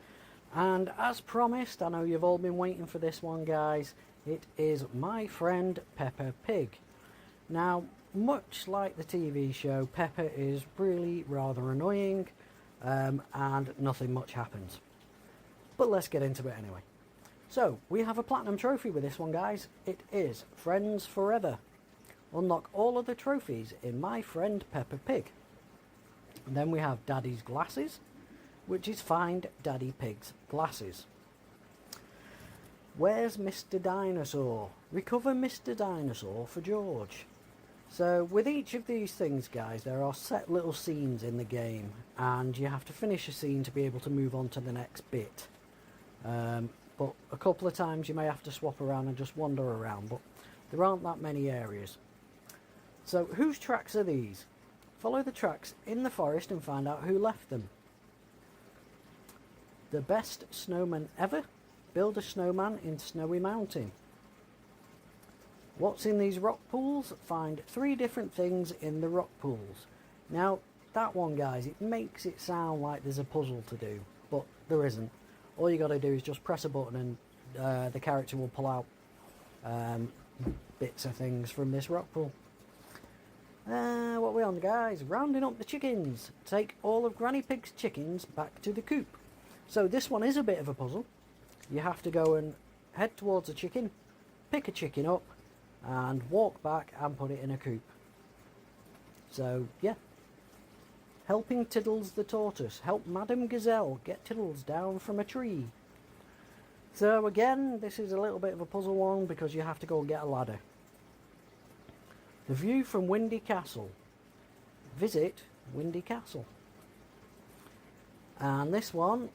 Speaker 6: And as promised, I know you've all been waiting for this one, guys. It is my friend Peppa Pig. Now, much like the TV show, Peppa is really rather annoying, and nothing much happens. But let's get into it anyway. So, we have a platinum trophy with this one, guys. It is Friends Forever. Unlock all of the trophies in My Friend Peppa Pig. And then we have Daddy's Glasses, which is Find Daddy Pig's Glasses. Where's Mr. Dinosaur? Recover Mr. Dinosaur for George. So with each of these things, guys, there are set little scenes in the game, and you have to finish a scene to be able to move on to the next bit. But a couple of times you may have to swap around and just wander around, but there aren't that many areas. So whose tracks are these? Follow the tracks in the forest and find out who left them. The best snowman ever? Build a snowman in Snowy Mountain. What's in these rock pools? Find 3 different things in the rock pools. Now, that one, guys, it makes it sound like there's a puzzle to do, but there isn't. All you got to do is just press a button and the character will pull out bits of things from this rock pool. What are we on, guys? Rounding up the chickens. Take all of Granny Pig's chickens back to the coop. So this one is a bit of a puzzle. You have to go and head towards a chicken, pick a chicken up, and walk back and put it in a coop. So, yeah. Helping Tiddles the tortoise. Help Madame Gazelle get Tiddles down from a tree. So again, this is a little bit of a puzzle one because you have to go and get a ladder. The view from Windy Castle. Visit Windy Castle. And this one,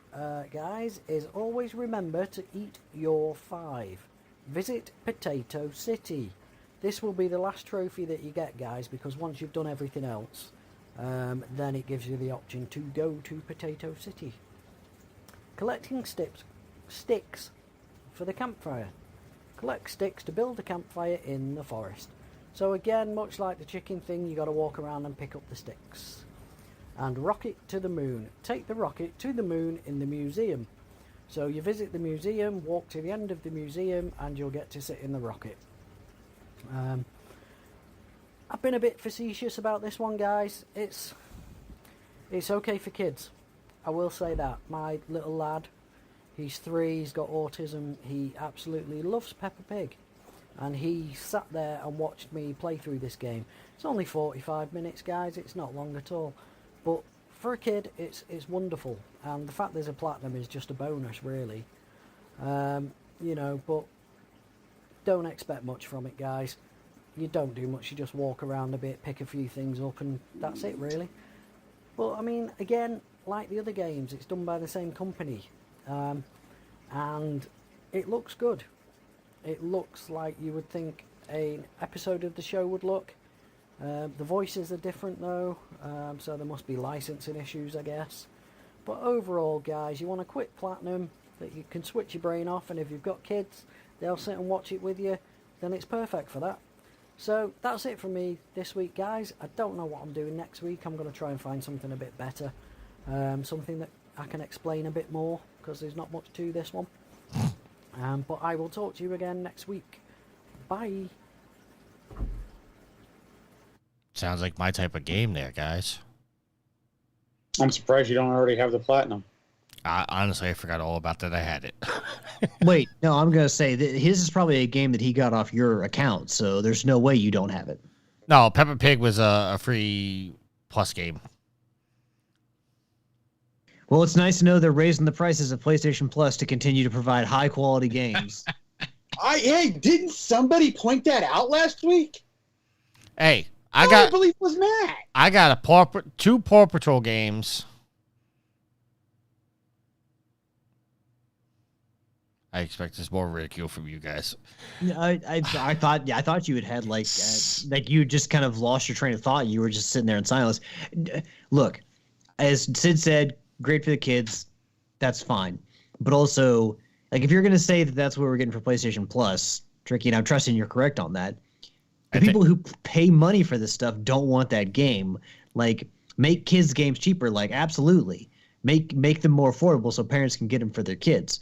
Speaker 6: guys, is always remember to eat your 5. Visit Potato City. This will be the last trophy that you get, guys, because once you've done everything else, then it gives you the option to go to Potato City. Collecting sticks for the campfire. Collect sticks to build a campfire in the forest. So again, much like the chicken thing, you got to walk around and pick up the sticks. And rocket to the moon. Take the rocket to the moon in the museum. So you visit the museum, walk to the end of the museum, and you'll get to sit in the rocket. I've been a bit facetious about this one, guys. It's okay for kids. I will say that. My little lad, he's 3, he's got autism. He absolutely loves Peppa Pig. And he sat there and watched me play through this game. It's only 45 minutes, guys. It's not long at all. But for a kid, it's wonderful. And the fact there's a platinum is just a bonus, really. You know, but don't expect much from it, guys. You don't do much. You just walk around a bit, pick a few things up, and that's it, really. But, I mean, again, like the other games, it's done by the same company. And it looks good. It looks like you would think an episode of the show would look. The voices are different though, so there must be licensing issues, I guess. But overall, guys, you want a quick platinum that you can switch your brain off, and if you've got kids, they'll sit and watch it with you, then it's perfect for that. So that's it from me this week, guys. I don't know what I'm doing next week. I'm going to try and find something a bit better, something that I can explain a bit more, because there's not much to this one. But I will talk to you again next week. Bye.
Speaker 1: Sounds like my type of game there, guys.
Speaker 4: I'm surprised you don't already have the platinum.
Speaker 1: Honestly, I forgot all about that I had it.
Speaker 2: Wait, no, I'm going to say that his is probably a game that he got off your account, so there's no way you don't have it.
Speaker 1: No, Peppa Pig was a free plus game.
Speaker 2: Well, it's nice to know they're raising the prices of PlayStation Plus to continue to provide high-quality games.
Speaker 4: Hey, didn't somebody point that out last week?
Speaker 1: Hey,
Speaker 4: I believe it was Matt.
Speaker 1: I got 2 Paw Patrol games. I expect there's more ridicule from you guys.
Speaker 2: I thought you had like you just kind of lost your train of thought. You were just sitting there in silence. Look, as Sid said, great for the kids. That's fine. But also, like, if you're going to say that that's what we're getting for PlayStation Plus, Tricky, and I'm trusting you're correct on that, the people who pay money for this stuff don't want that game. Like, make kids' games cheaper. Like, absolutely. Make them more affordable so parents can get them for their kids.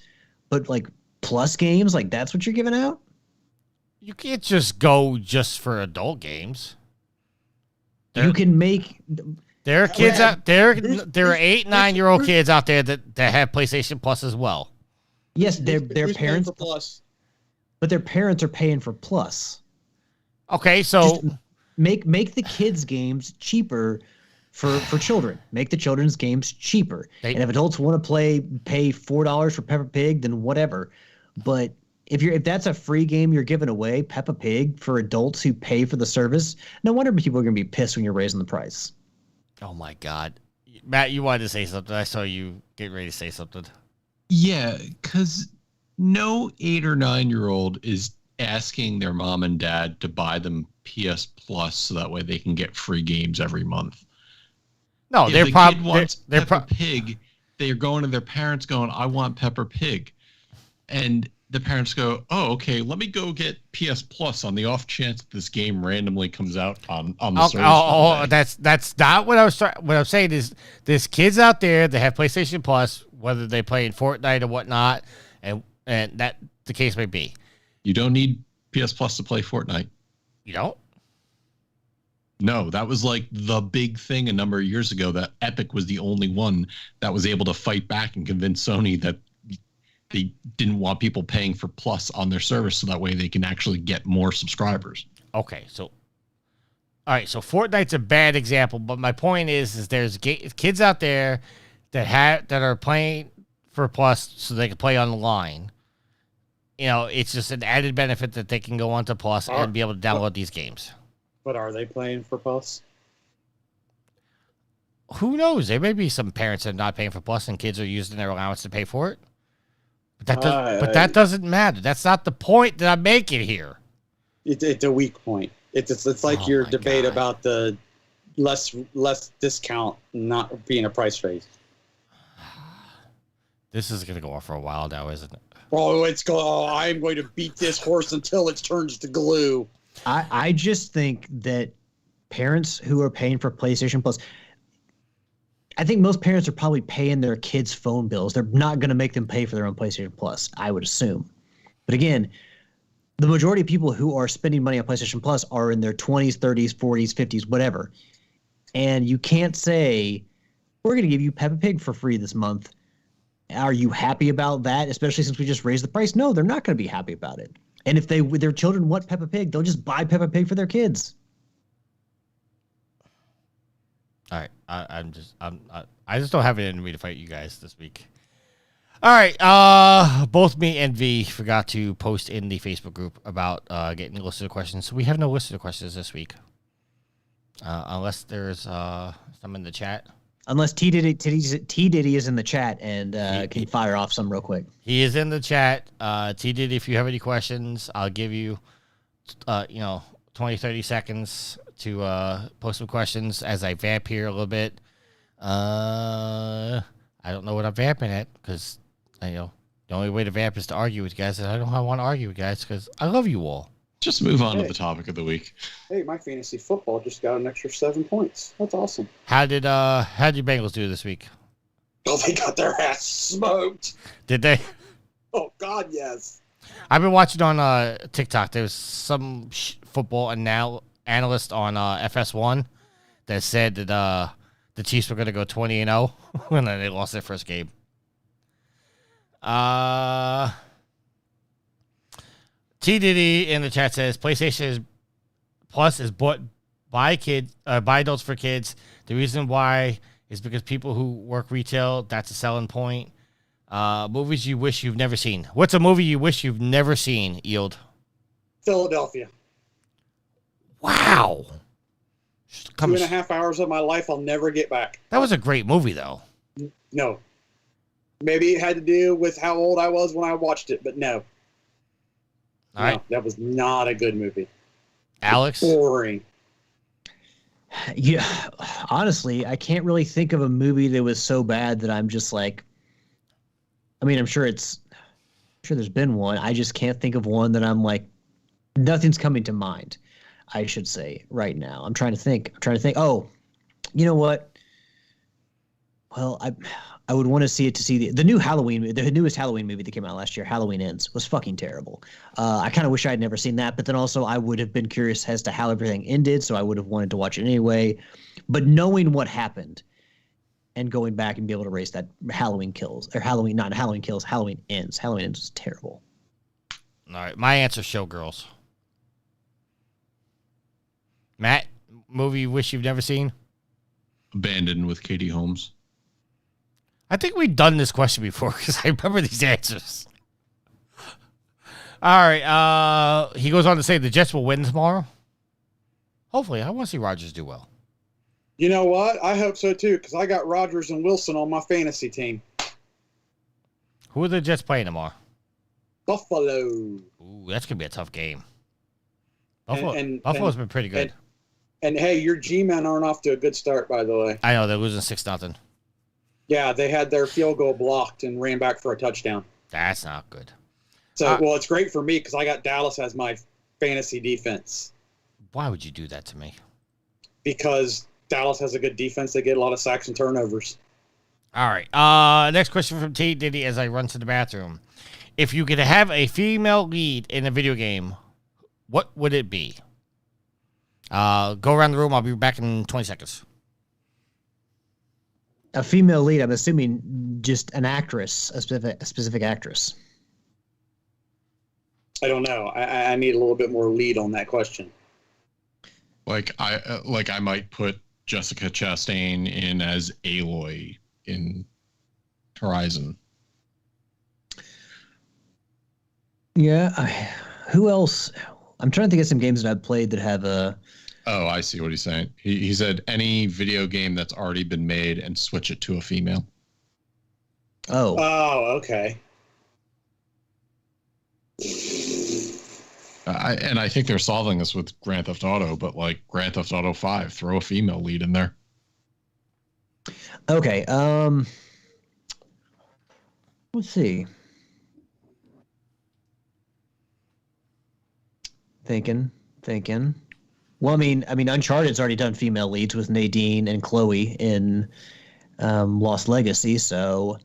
Speaker 2: But, like, Plus games, like, that's what you're giving out?
Speaker 1: You can't just go just for adult games.
Speaker 2: You can make...
Speaker 1: There are kids out there. There are 8, 9-year-old kids out there that have PlayStation Plus as well.
Speaker 2: Yes, their parents,
Speaker 4: Plus.
Speaker 2: But their parents are paying for Plus.
Speaker 1: Okay, so
Speaker 2: just make the kids' games cheaper for children. Make the children's games cheaper. And if adults want to pay $4 for Peppa Pig, then whatever. But if that's a free game you're giving away, Peppa Pig, for adults who pay for the service, no wonder people are going to be pissed when you're raising the price.
Speaker 1: Oh my God, Matt, you wanted to say something. I saw you getting ready to say something.
Speaker 5: Yeah, because no 8 or 9-year-old is asking their mom and dad to buy them PS Plus so that way they can get free games every month.
Speaker 1: No,
Speaker 5: if
Speaker 1: they're
Speaker 5: the
Speaker 1: probably
Speaker 5: kid wants Peppa Pig, they're going to their parents going, I want Peppa Pig. And the parents go, oh, okay, let me go get PS Plus on the off chance this game randomly comes out on the service.
Speaker 1: Oh, that's not what I was trying. What I'm saying is there's kids out there that have PlayStation Plus, whether they play in Fortnite or whatnot, and that the case may be.
Speaker 5: You don't need PS Plus to play Fortnite.
Speaker 1: You don't?
Speaker 5: No, that was like the big thing a number of years ago, that Epic was the only one that was able to fight back and convince Sony that they didn't want people paying for Plus on their service so that way they can actually get more subscribers.
Speaker 1: Okay, so all right, so Fortnite's a bad example, but my point is there's kids out there that are playing for Plus so they can play online. You know, it's just an added benefit that they can go onto Plus and be able to download these games.
Speaker 4: But are they playing for Plus?
Speaker 1: Who knows? There may be some parents that are not paying for Plus and kids are using their allowance to pay for it. But that doesn't matter. That's not the point that I'm making here.
Speaker 4: It's a weak point. It's like your debate about the less discount not being a price raise.
Speaker 1: This is going to go on for a while now, isn't it?
Speaker 4: Oh, I'm going to beat this horse until it turns to glue.
Speaker 2: I just think that parents who are paying for PlayStation Plus, I think most parents are probably paying their kids' phone bills. They're not going to make them pay for their own PlayStation Plus, I would assume. But again, the majority of people who are spending money on PlayStation Plus are in their 20s, 30s, 40s, 50s, whatever. And you can't say, we're going to give you Peppa Pig for free this month. Are you happy about that, especially since we just raised the price? No, they're not going to be happy about it. And if their children want Peppa Pig, they'll just buy Peppa Pig for their kids.
Speaker 1: All right, I just don't have it in me to fight you guys this week. All right, both me and V forgot to post in the Facebook group about getting listener questions. So we have no listener questions this week, unless there's some in the chat.
Speaker 2: Unless T Diddy is in the chat and can fire off some real quick.
Speaker 1: He is in the chat. T Diddy, if you have any questions, I'll give you, 20, 30 seconds to post some questions as I vamp here a little bit. I don't know what I'm vamping at because, the only way to vamp is to argue with you guys. And I don't want to argue with you guys because I love you all.
Speaker 5: Just move on to the topic of the week.
Speaker 4: Hey, my fantasy football just got an extra 7 points. That's awesome.
Speaker 1: How did your Bengals do this week?
Speaker 4: Oh, they got their ass smoked.
Speaker 1: Did they?
Speaker 4: Oh, God, yes.
Speaker 1: I've been watching on TikTok. There's some football analyst on FS1 that said that the Chiefs were going to go 20-0 and then they lost their first game. T Diddy in the chat says PlayStation Plus is bought by adults for kids. The reason why is because people who work retail, that's a selling point. Movies you wish you've never seen. What's a movie you wish you've never seen, Yield?
Speaker 4: Philadelphia.
Speaker 1: Wow.
Speaker 4: 2.5 hours of my life I'll never get back.
Speaker 1: That was a great movie, though.
Speaker 4: No. Maybe it had to do with how old I was when I watched it, but no.
Speaker 1: All right.
Speaker 4: That was not a good movie.
Speaker 1: Alex?
Speaker 4: Boring.
Speaker 2: Yeah, honestly, I can't really think of a movie that was so bad that I'm just like, I mean, I'm sure there's been one. I just can't think of one that I'm like, nothing's coming to mind, I should say, right now. I'm trying to think. Oh, you know what? Well, I would want to see the new Halloween, the newest Halloween movie that came out last year, Halloween Ends, was fucking terrible. I kind of wish I had never seen that, but then also I would have been curious as to how everything ended, so I would have wanted to watch it anyway. But knowing what happened and going back and be able to race that Halloween Ends. Halloween Ends. Halloween Ends was terrible.
Speaker 1: All right, my answer, Showgirls. Matt, movie you wish you've never seen?
Speaker 5: Abandoned with Katie Holmes.
Speaker 1: I think we've done this question before because I remember these answers. All right. He goes on to say the Jets will win tomorrow. Hopefully. I want to see Rodgers do well.
Speaker 4: You know what? I hope so, too, because I got Rodgers and Wilson on my fantasy team.
Speaker 1: Who are the Jets playing tomorrow?
Speaker 4: Buffalo.
Speaker 1: Ooh, that's going to be a tough game. Buffalo's been pretty good.
Speaker 4: And hey, your G-men aren't off to a good start, by the way.
Speaker 1: I know they're losing 6-0.
Speaker 4: Yeah, they had their field goal blocked and ran back for a touchdown.
Speaker 1: That's not good.
Speaker 4: So, well, it's great for me because I got Dallas as my fantasy defense.
Speaker 1: Why would you do that to me?
Speaker 4: Because Dallas has a good defense. They get a lot of sacks and turnovers.
Speaker 1: All right. Next question from T. Diddy as I run to the bathroom. If you could have a female lead in a video game, what would it be? Go around the room. I'll be back in 20 seconds.
Speaker 2: A female lead, I'm assuming just an actress, a specific actress.
Speaker 4: I don't know. I need a little bit more lead on that question.
Speaker 5: I might put Jessica Chastain in as Aloy in Horizon.
Speaker 2: Yeah. Who else? I'm trying to think of some games that I've played that have a.
Speaker 5: Oh, I see what he's saying. He said any video game that's already been made and switch it to a female.
Speaker 2: Oh.
Speaker 4: Oh, okay.
Speaker 5: I think they're solving this with Grand Theft Auto, but like Grand Theft Auto 5, throw a female lead in there.
Speaker 2: Okay. Let's see. Thinking. Well, I mean, Uncharted's already done female leads with Nadine and Chloe in Lost Legacy, so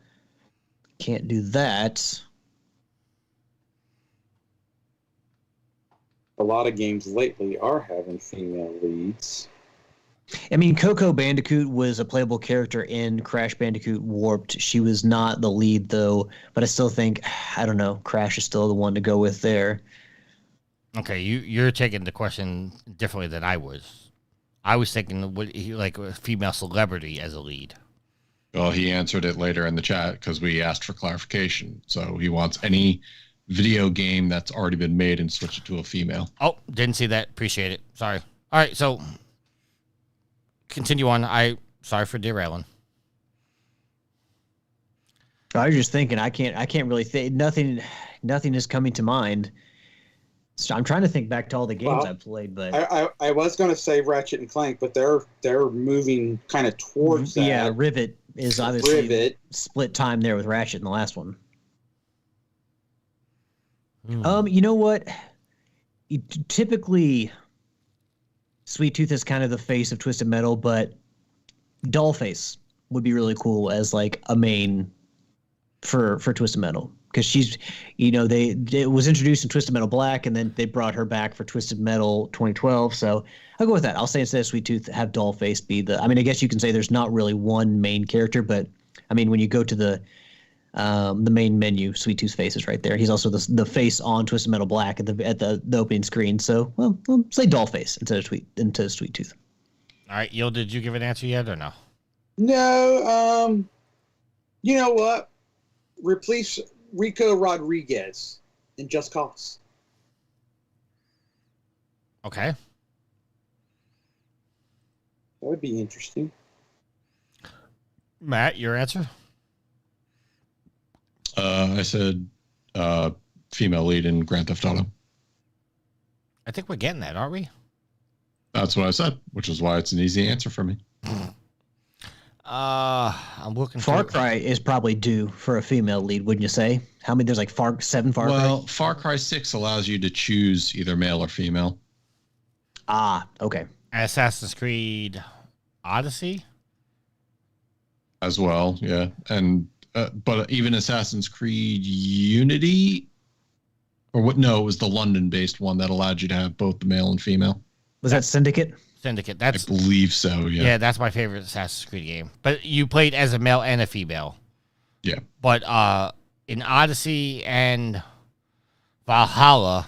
Speaker 2: can't do that.
Speaker 4: A lot of games lately are having female leads.
Speaker 2: I mean, Coco Bandicoot was a playable character in Crash Bandicoot Warped. She was not the lead, though, but I still think, I don't know, Crash is still the one to go with there.
Speaker 1: Okay, you're taking the question differently than I was. I was thinking, like a female celebrity as a lead.
Speaker 5: Well, he answered it later in the chat because we asked for clarification. So he wants any video game that's already been made and switch it to a female.
Speaker 1: Oh, didn't see that. Appreciate it. Sorry. All right, so continue on. Sorry for derailing.
Speaker 2: I was just thinking, I can't really think. Nothing is coming to mind. So I'm trying to think back to all the games I've played, but
Speaker 4: I was going to say Ratchet and Clank, but they're moving kind of towards that.
Speaker 2: Yeah, Rivet is obviously split time there with Ratchet in the last one. You know what? Typically, Sweet Tooth is kind of the face of Twisted Metal, but Dollface would be really cool as like a main for Twisted Metal, because she's, it was introduced in Twisted Metal Black, and then they brought her back for Twisted Metal 2012. So I'll go with that. I'll say instead of Sweet Tooth, have Dollface be the. I mean, I guess you can say there's not really one main character, but I mean, when you go to the main menu, Sweet Tooth's face is right there. He's also the face on Twisted Metal Black at the opening screen. So, well, say Dollface instead of Sweet Tooth.
Speaker 1: All right, Yo, did you give an answer yet or no?
Speaker 4: No. You know what? Replace Rico Rodriguez in Just Cause.
Speaker 1: Okay.
Speaker 4: That would be interesting.
Speaker 1: Matt, your answer?
Speaker 5: I said female lead in Grand Theft Auto.
Speaker 1: I think we're getting that, aren't we?
Speaker 5: That's what I said, which is why it's an easy answer for me.
Speaker 1: I'm looking.
Speaker 2: Far Cry is probably due for a female lead, wouldn't you say? How many? There's like 7 Far Cry.
Speaker 5: Well, Far Cry 6 allows you to choose either male or female.
Speaker 2: Ah, okay.
Speaker 1: Assassin's Creed Odyssey
Speaker 5: As well, yeah. And but even Assassin's Creed Unity, or what? No, it was the London-based one that allowed you to have both the male and female.
Speaker 2: Was that Syndicate?
Speaker 1: Syndicate.
Speaker 5: I believe so. Yeah.
Speaker 1: Yeah, that's my favorite Assassin's Creed game. But you played as a male and a female.
Speaker 5: Yeah.
Speaker 1: But in Odyssey and Valhalla,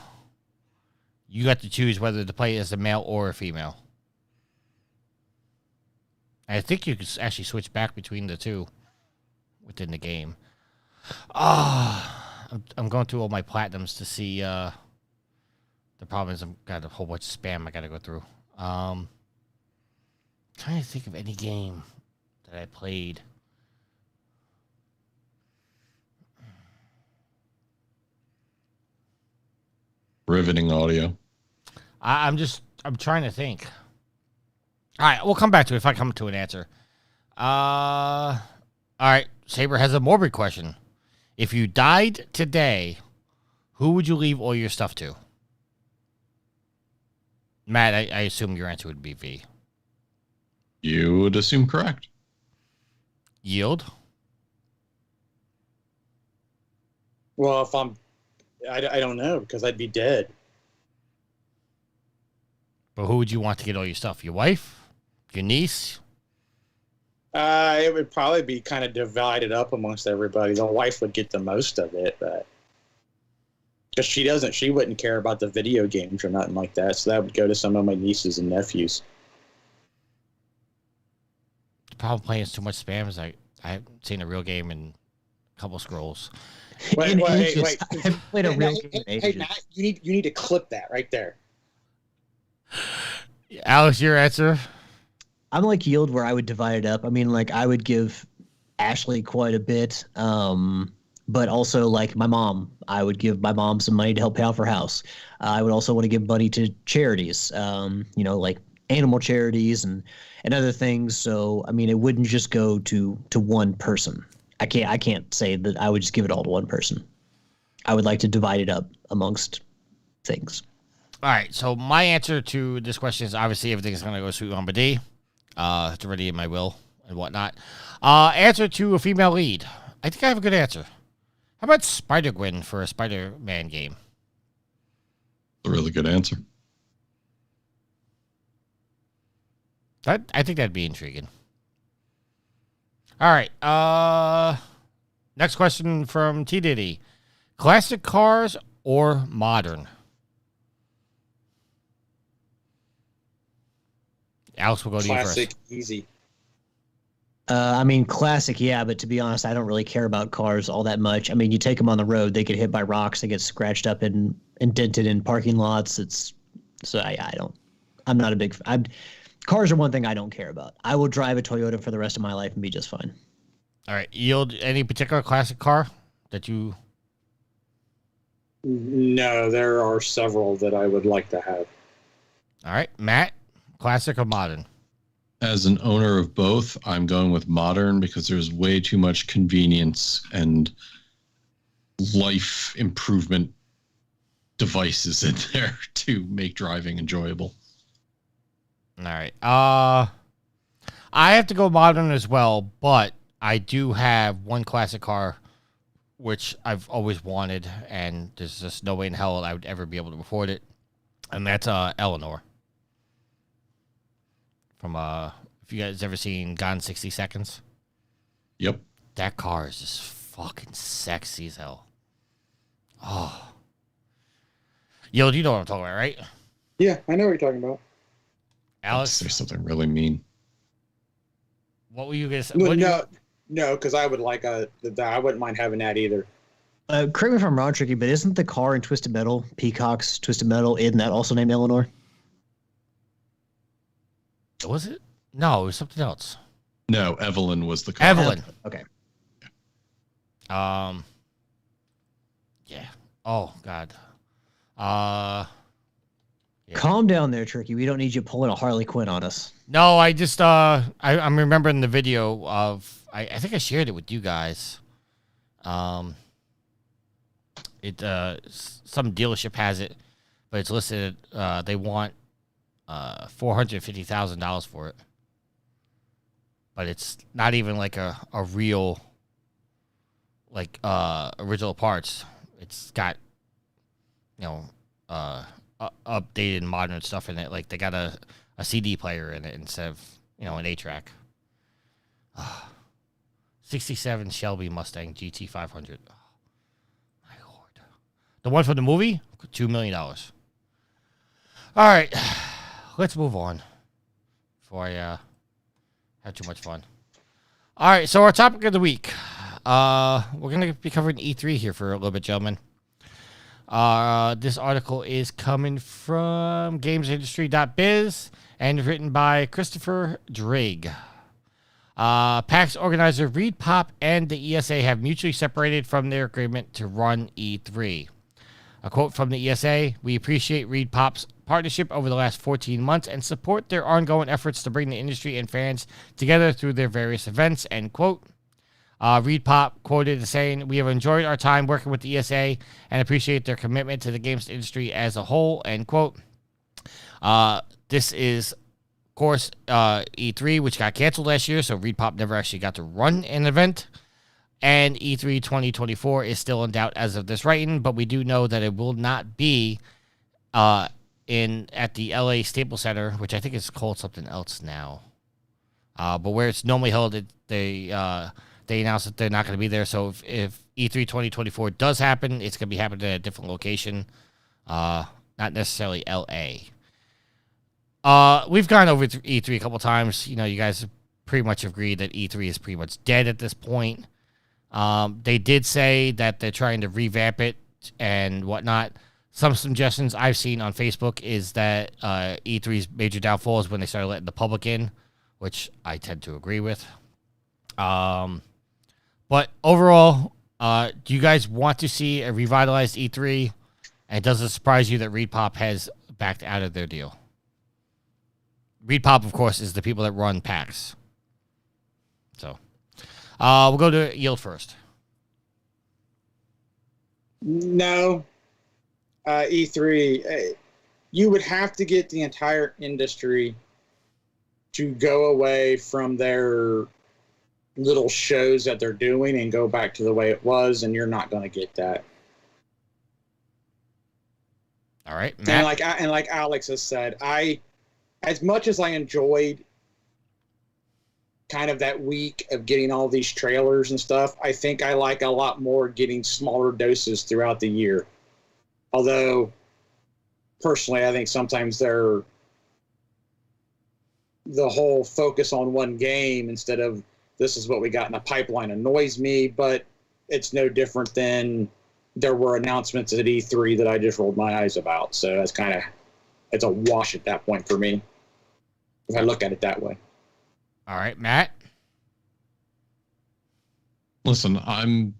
Speaker 1: you got to choose whether to play as a male or a female. I think you could actually switch back between the two within the game. I'm going through all my platinums to see. The problem is I've got a whole bunch of spam I got to go through. Trying to think of any game that I played.
Speaker 5: Riveting audio.
Speaker 1: I'm trying to think. All right, we'll come back to it if I come to an answer. All right, Saber has a morbid question. If you died today, who would you leave all your stuff to? Matt, I assume your answer would be V.
Speaker 5: You would assume correct.
Speaker 1: Yield?
Speaker 4: Well, if I don't know, because I'd be dead.
Speaker 1: But who would you want to get all your stuff? Your wife? Your niece?
Speaker 4: It would probably be kind of divided up amongst everybody. The wife would get the most of it, but because she wouldn't care about the video games or nothing like that. So that would go to some of my nieces and nephews.
Speaker 1: The problem playing is too much spam. Is I haven't seen a real game in a couple scrolls.
Speaker 4: Wait.
Speaker 2: I haven't played a real game in
Speaker 4: Hey,
Speaker 2: ages.
Speaker 4: Matt, you need to clip that right there.
Speaker 1: Alex, your answer?
Speaker 2: I'm like Yield, where I would divide it up. I mean, like I would give Ashley quite a bit, but also like my mom, I would give my mom some money to help pay off her house. I would also want to give money to charities, like animal charities and other things. So I mean, it wouldn't just go to one person. I can't say that I would just give it all to one person. I would like to divide it up amongst things.
Speaker 1: All right, so my answer to this question is obviously everything's going to go sweet on D. It's already in my will and whatnot. Answer to a female lead. I think I have a good answer. How about Spider-Gwen for a Spider-Man game?
Speaker 5: A really good answer.
Speaker 1: I think that'd be intriguing. All right. Next question from T. Diddy. Classic cars or modern? Alex will go to you
Speaker 4: Classic,
Speaker 1: first.
Speaker 4: easy.
Speaker 2: I mean, classic, yeah, but to be honest, I don't really care about cars all that much. I mean, you take them on the road, they get hit by rocks, they get scratched up and dented in parking lots. I'm not a big fan. Cars are one thing I don't care about. I will drive a Toyota for the rest of my life and be just fine.
Speaker 1: All right. Yield, any particular classic car that you...
Speaker 4: No, there are several that I would like to have.
Speaker 1: All right. Matt, classic or modern?
Speaker 5: As an owner of both, I'm going with modern because there's way too much convenience and life improvement devices in there to make driving enjoyable.
Speaker 1: All right. I have to go modern as well, but I do have one classic car which I've always wanted, and there's just no way in hell I would ever be able to afford it, and that's Eleanor. From if you guys ever seen Gone 60 Seconds?
Speaker 5: Yep.
Speaker 1: That car is just fucking sexy as hell. Oh. Yo, you know what I'm talking about, right?
Speaker 4: Yeah, I know what you're talking about.
Speaker 1: Alex?
Speaker 5: Say something really mean.
Speaker 1: What were you going to say?
Speaker 4: No, because I would I wouldn't mind having that either.
Speaker 2: Correct me if I'm wrong, Tricky, but isn't the car in Twisted Metal, Peacock's Twisted Metal, isn't that also named Eleanor?
Speaker 1: Was it? No, it was something else.
Speaker 5: No, Evelyn was the car.
Speaker 1: Evelyn.
Speaker 2: Okay.
Speaker 1: Yeah. Oh, God. Yeah.
Speaker 2: Calm down there, Tricky. We don't need you pulling a Harley Quinn on us.
Speaker 1: No, I just I'm remembering the video of I think I shared it with you guys. Some dealership has it, but it's listed. They want $450,000 for it, but it's not even like a real original parts. It's got updated modern stuff in it. Like they got a CD player in it instead of an 8-track. 67 Shelby Mustang GT 500. Oh, my lord. The one from the movie, $2 million. All right, let's move on before I have too much fun. All right, so our topic of the week. We're going to be covering E3 here for a little bit, gentlemen. This article is coming from gamesindustry.biz and written by Christopher Drigg. PAX organizer Reed Pop and the ESA have mutually separated from their agreement to run E3. A quote from the ESA: "We appreciate Reed Pop's partnership over the last 14 months and support their ongoing efforts to bring the industry and fans together through their various events, end quote. Reed Pop quoted as saying, "We have enjoyed our time working with the ESA and appreciate their commitment to the games industry as a whole," end quote. This is, of course, E3, which got canceled last year, so Reed Pop never actually got to run an event. And E3 2024 is still in doubt as of this writing, but we do know that it will not be at the LA Staples Center, which I think is called something else now. But where it's normally held, they announced that they're not going to be there. So if E3 2024 does happen, it's going to be happening at a different location, not necessarily LA. We've gone over E3 a couple times. You know, you guys pretty much agreed that E3 is pretty much dead at this point. They did say that they're trying to revamp it and whatnot. Some suggestions I've seen on Facebook is that E3's major downfall is when they started letting the public in, which I tend to agree with. But overall, do you guys want to see a revitalized E3? And does it surprise you that Reed Pop has backed out of their deal? Reed Pop, of course, is the people that run PAX. So, we'll go to Yield first.
Speaker 4: No. E3, you would have to get the entire industry to go away from their little shows that they're doing and go back to the way it was, and you're not going to get that.
Speaker 1: All right, Matt.
Speaker 4: And like Alex has said, as much as I enjoyed kind of that week of getting all these trailers and stuff, I think I like a lot more getting smaller doses throughout the year. Although, personally, I think sometimes the whole focus on one game instead of this is what we got in the pipeline annoys me, but it's no different than there were announcements at E3 that I just rolled my eyes about. So that's it's a wash at that point for me, if I look at it that way.
Speaker 1: All right, Matt.
Speaker 5: Listen, I'm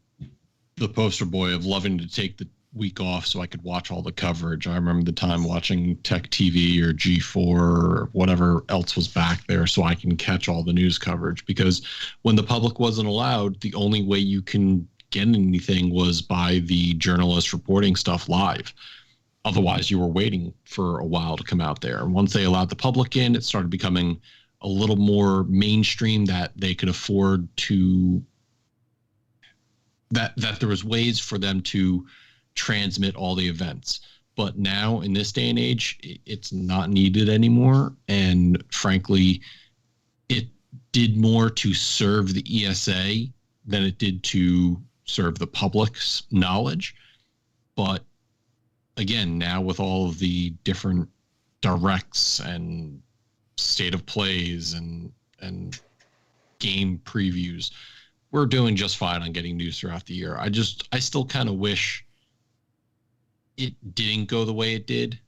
Speaker 5: the poster boy of loving to take the week off so I could watch all the coverage. I remember the time watching Tech TV or G4 or whatever else was back there so I can catch all the news coverage, because when the public wasn't allowed, the only way you can get anything was by the journalists reporting stuff live. Otherwise, you were waiting for a while to come out there. And once they allowed the public in, it started becoming a little more mainstream that they could afford to, that there was ways for them to transmit all the events. But now in this day and age, it's not needed anymore. And frankly, it did more to serve the ESA than it did to serve the public's knowledge. But again, now with all of the different directs and state of plays and game previews, we're doing just fine on getting news throughout the year. I still kind of wish it didn't go the way it did,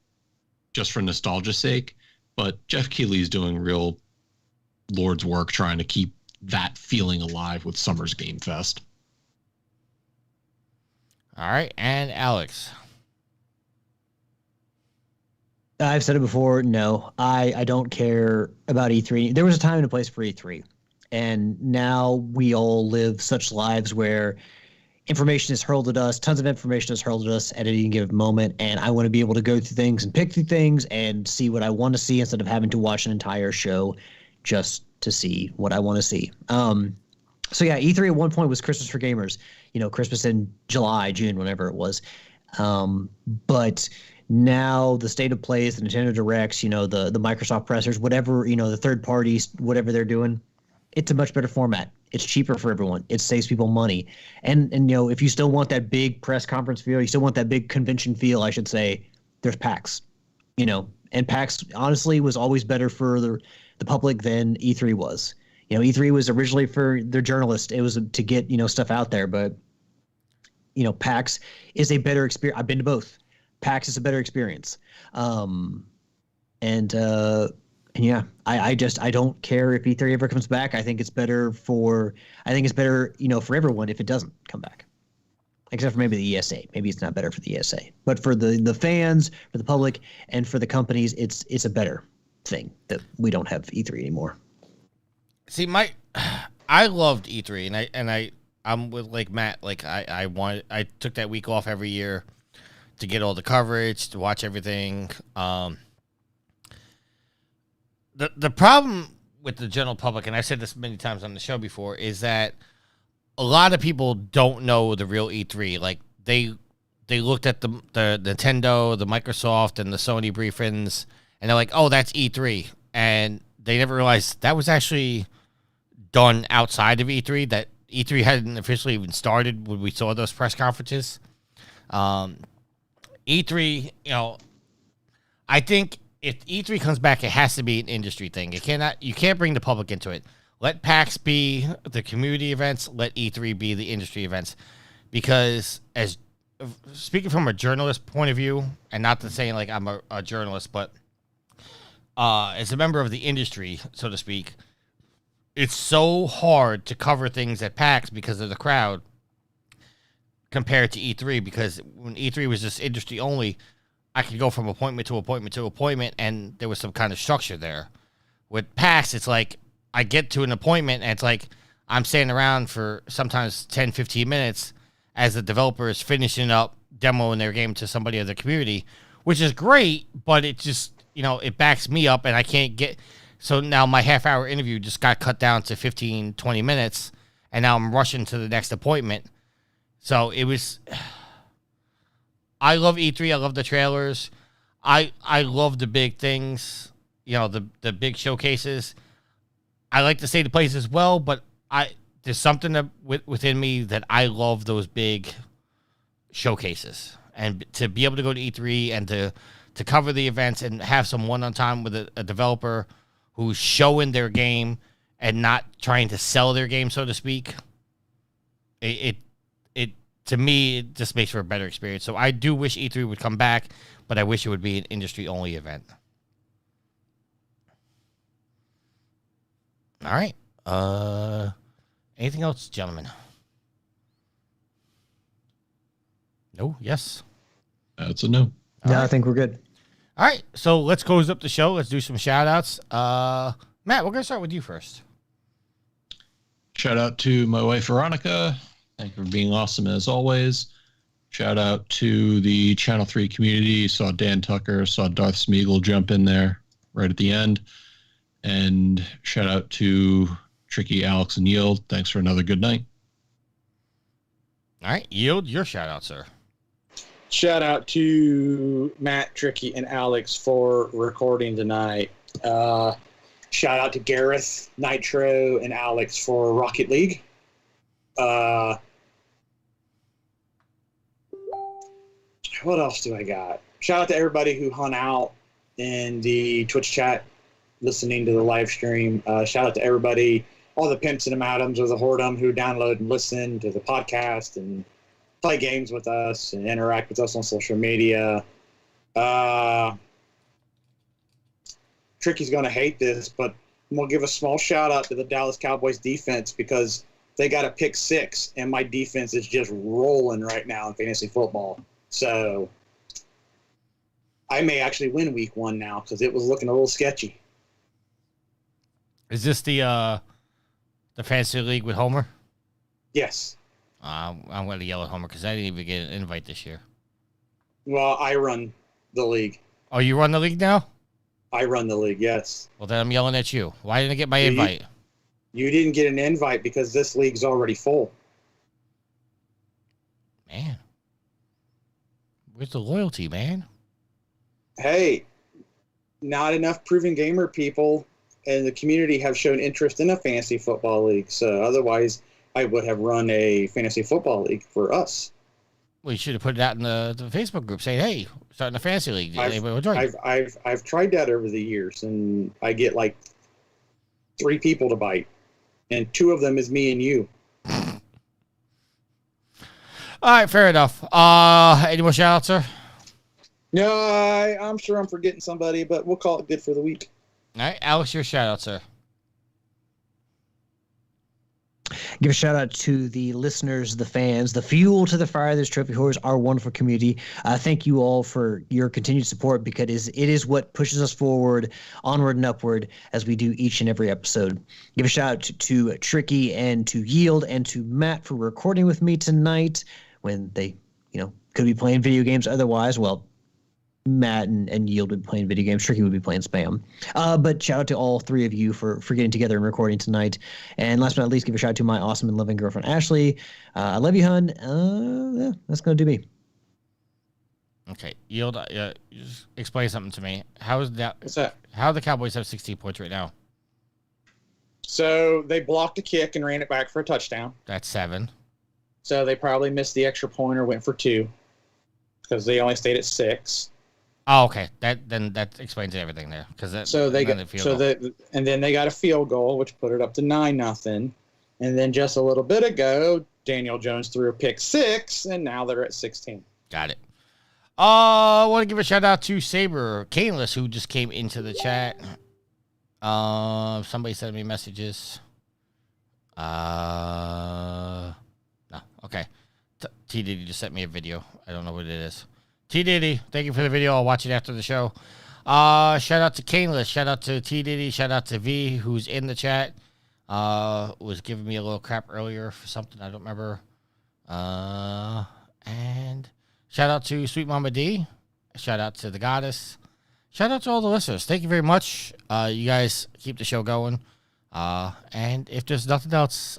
Speaker 5: just for nostalgia's sake. But Jeff Keighley's doing real Lord's work trying to keep that feeling alive with Summer's Game Fest.
Speaker 1: All right, and Alex.
Speaker 2: I've said it before. No, I don't care about E3. There was a time and a place for E3. And now we all live such lives where information is hurled at us. Tons of information is hurled at us at any given moment. And I want to be able to go through things and pick through things and see what I want to see instead of having to watch an entire show just to see what I want to see. So yeah, E3 at one point was Christmas for gamers. You know, Christmas in July, June, whenever it was. But now the state of plays, the Nintendo Directs, you know, the Microsoft pressers, whatever, you know, the third parties, whatever they're doing, it's a much better format. It's cheaper for everyone. It saves people money. And you know, if you still want that big press conference feel, you still want that big convention feel, I should say, there's PAX. You know, and PAX honestly was always better for the public than E3 was. You know, E3 was originally for their journalists. It was to get, you know, stuff out there, but you know, PAX is a better experience. I've been to both. PAX is a better experience. And yeah, I don't care if E3 ever comes back. I think it's better, you know, for everyone if it doesn't come back. except for maybe the ESA. Maybe it's not better for the ESA, but for the fans, for the public, and for the companies, it's a better thing that we don't have E3 anymore.
Speaker 1: See, I loved E3, and I'm with like Matt. Like I took that week off every year to get all the coverage, to watch everything. The problem with the general public, and I said this many times on the show before, is that a lot of people don't know the real E3. Like they looked at the Nintendo, the Microsoft, and the Sony briefings, and they're like, "Oh, that's E3," and they never realized that was actually done outside of E3. That E3 hadn't officially even started when we saw those press conferences. E3, I think if E3 comes back, it has to be an industry thing. You can't bring the public into it. Let PAX be the community events. Let E3 be the industry events. Because as speaking from a journalist point of view, and not to say like I'm a journalist, but as a member of the industry, so to speak, it's so hard to cover things at PAX because of the crowd compared to E3. Because when E3 was just industry only, I could go from appointment to appointment to appointment, and there was some kind of structure there. With PAX, it's like I get to an appointment, and it's like I'm standing around for sometimes 10, 15 minutes as the developer is finishing up demoing their game to somebody of the community, which is great, but it just, it backs me up, and I can't get... So now my half-hour interview just got cut down to 15, 20 minutes, and now I'm rushing to the next appointment. So it was... I love E3. I love the trailers. I love the big things, the big showcases. I like to say the place as well, but there's something within me that I love those big showcases. And to be able to go to E3 and to cover the events and have some one-on time with a developer who's showing their game and not trying to sell their game, so to speak, it to me, it just makes for a better experience. So I do wish E3 would come back, but I wish it would be an industry-only event. All right. Anything else, gentlemen? No? Yes?
Speaker 5: That's a no.
Speaker 2: No,
Speaker 1: right.
Speaker 2: I think we're good.
Speaker 1: All right. So let's close up the show. Let's do some shout-outs. Matt, we're going to start with you first.
Speaker 5: Shout out to my wife, Veronica. Thank you for being awesome as always. Shout out to the Channel 3 community. Saw Dan Tucker, saw Darth Smeagol jump in there right at the end. And shout out to Tricky, Alex, and Yield. Thanks for another good night.
Speaker 1: All right. Yield, your shout out, sir.
Speaker 4: Shout out to Matt, Tricky, and Alex for recording tonight. Shout out to Gareth, Nitro, and Alex for Rocket League. What else do I got? Shout out to everybody who hung out in the Twitch chat listening to the live stream. Shout out to everybody, all the pimps and the madams of the whoredom who download and listen to the podcast and play games with us and interact with us on social media. Tricky's going to hate this, but I'm going to give a small shout out to the Dallas Cowboys defense because they got a pick 6, and my defense is just rolling right now in fantasy football. So I may actually win week 1 now because it was looking a little sketchy.
Speaker 1: Is this the fantasy league with Homer?
Speaker 4: Yes.
Speaker 1: I'm going to yell at Homer because I didn't even get an invite this year.
Speaker 4: Well, I run the league.
Speaker 1: Oh, you run the league now?
Speaker 4: I run the league, yes.
Speaker 1: Well, then I'm yelling at you. Why didn't I get my invite?
Speaker 4: You didn't get an invite because this league's already full.
Speaker 1: Man. Where's the loyalty, man?
Speaker 4: Hey, not enough proven gamer people in the community have shown interest in a fantasy football league. So otherwise, I would have run a fantasy football league for us.
Speaker 1: Well, you should have put it out in the Facebook group saying, hey, starting a fantasy league.
Speaker 4: I've tried that over the years, and I get like 3 people to bite, and 2 of them is me and you.
Speaker 1: All right, fair enough. Any more shout-outs, sir?
Speaker 4: No, I'm sure I'm forgetting somebody, but we'll call it good for the week.
Speaker 1: All right, Alex, your shout-out, sir.
Speaker 2: Give a shout out to the listeners, the fans, the fuel to the fire. This Trophy Horrors, our wonderful community. Thank you all for your continued support because it is what pushes us forward, onward and upward as we do each and every episode. Give a shout out to Tricky and to Yield and to Matt for recording with me tonight when they, could be playing video games otherwise. Well, Matt and Yield would be playing video games. Tricky would be playing Spam. But shout out to all three of you for getting together and recording tonight. And last but not least, give a shout out to my awesome and loving girlfriend, Ashley. I love you, hun. Yeah, that's going to do me.
Speaker 1: Okay. Yield, just explain something to me. How is that?
Speaker 4: What's that?
Speaker 1: How the Cowboys have 16 points right now?
Speaker 4: So they blocked a kick and ran it back for a touchdown.
Speaker 1: That's 7.
Speaker 4: So they probably missed the extra point or went for 2 because they only stayed at 6.
Speaker 1: Oh, okay. That explains everything there.
Speaker 4: And then they got a field goal, which put it up to 9-0. And then just a little bit ago, Daniel Jones threw a pick 6, and now they're at 16.
Speaker 1: Got it. I want to give a shout out to Saber Caneless, who just came into the chat. Somebody sent me messages. No, okay. T Diddy just sent me a video. I don't know what it is. T Diddy, thank you for the video. I'll watch it after the show. Shout out to Caneless. Shout out to T Diddy. Shout out to V, who's in the chat. Was giving me a little crap earlier for something I don't remember. And shout out to Sweet Mama D. Shout out to the Goddess. Shout out to all the listeners. Thank you very much. You guys keep the show going. And if there's nothing else,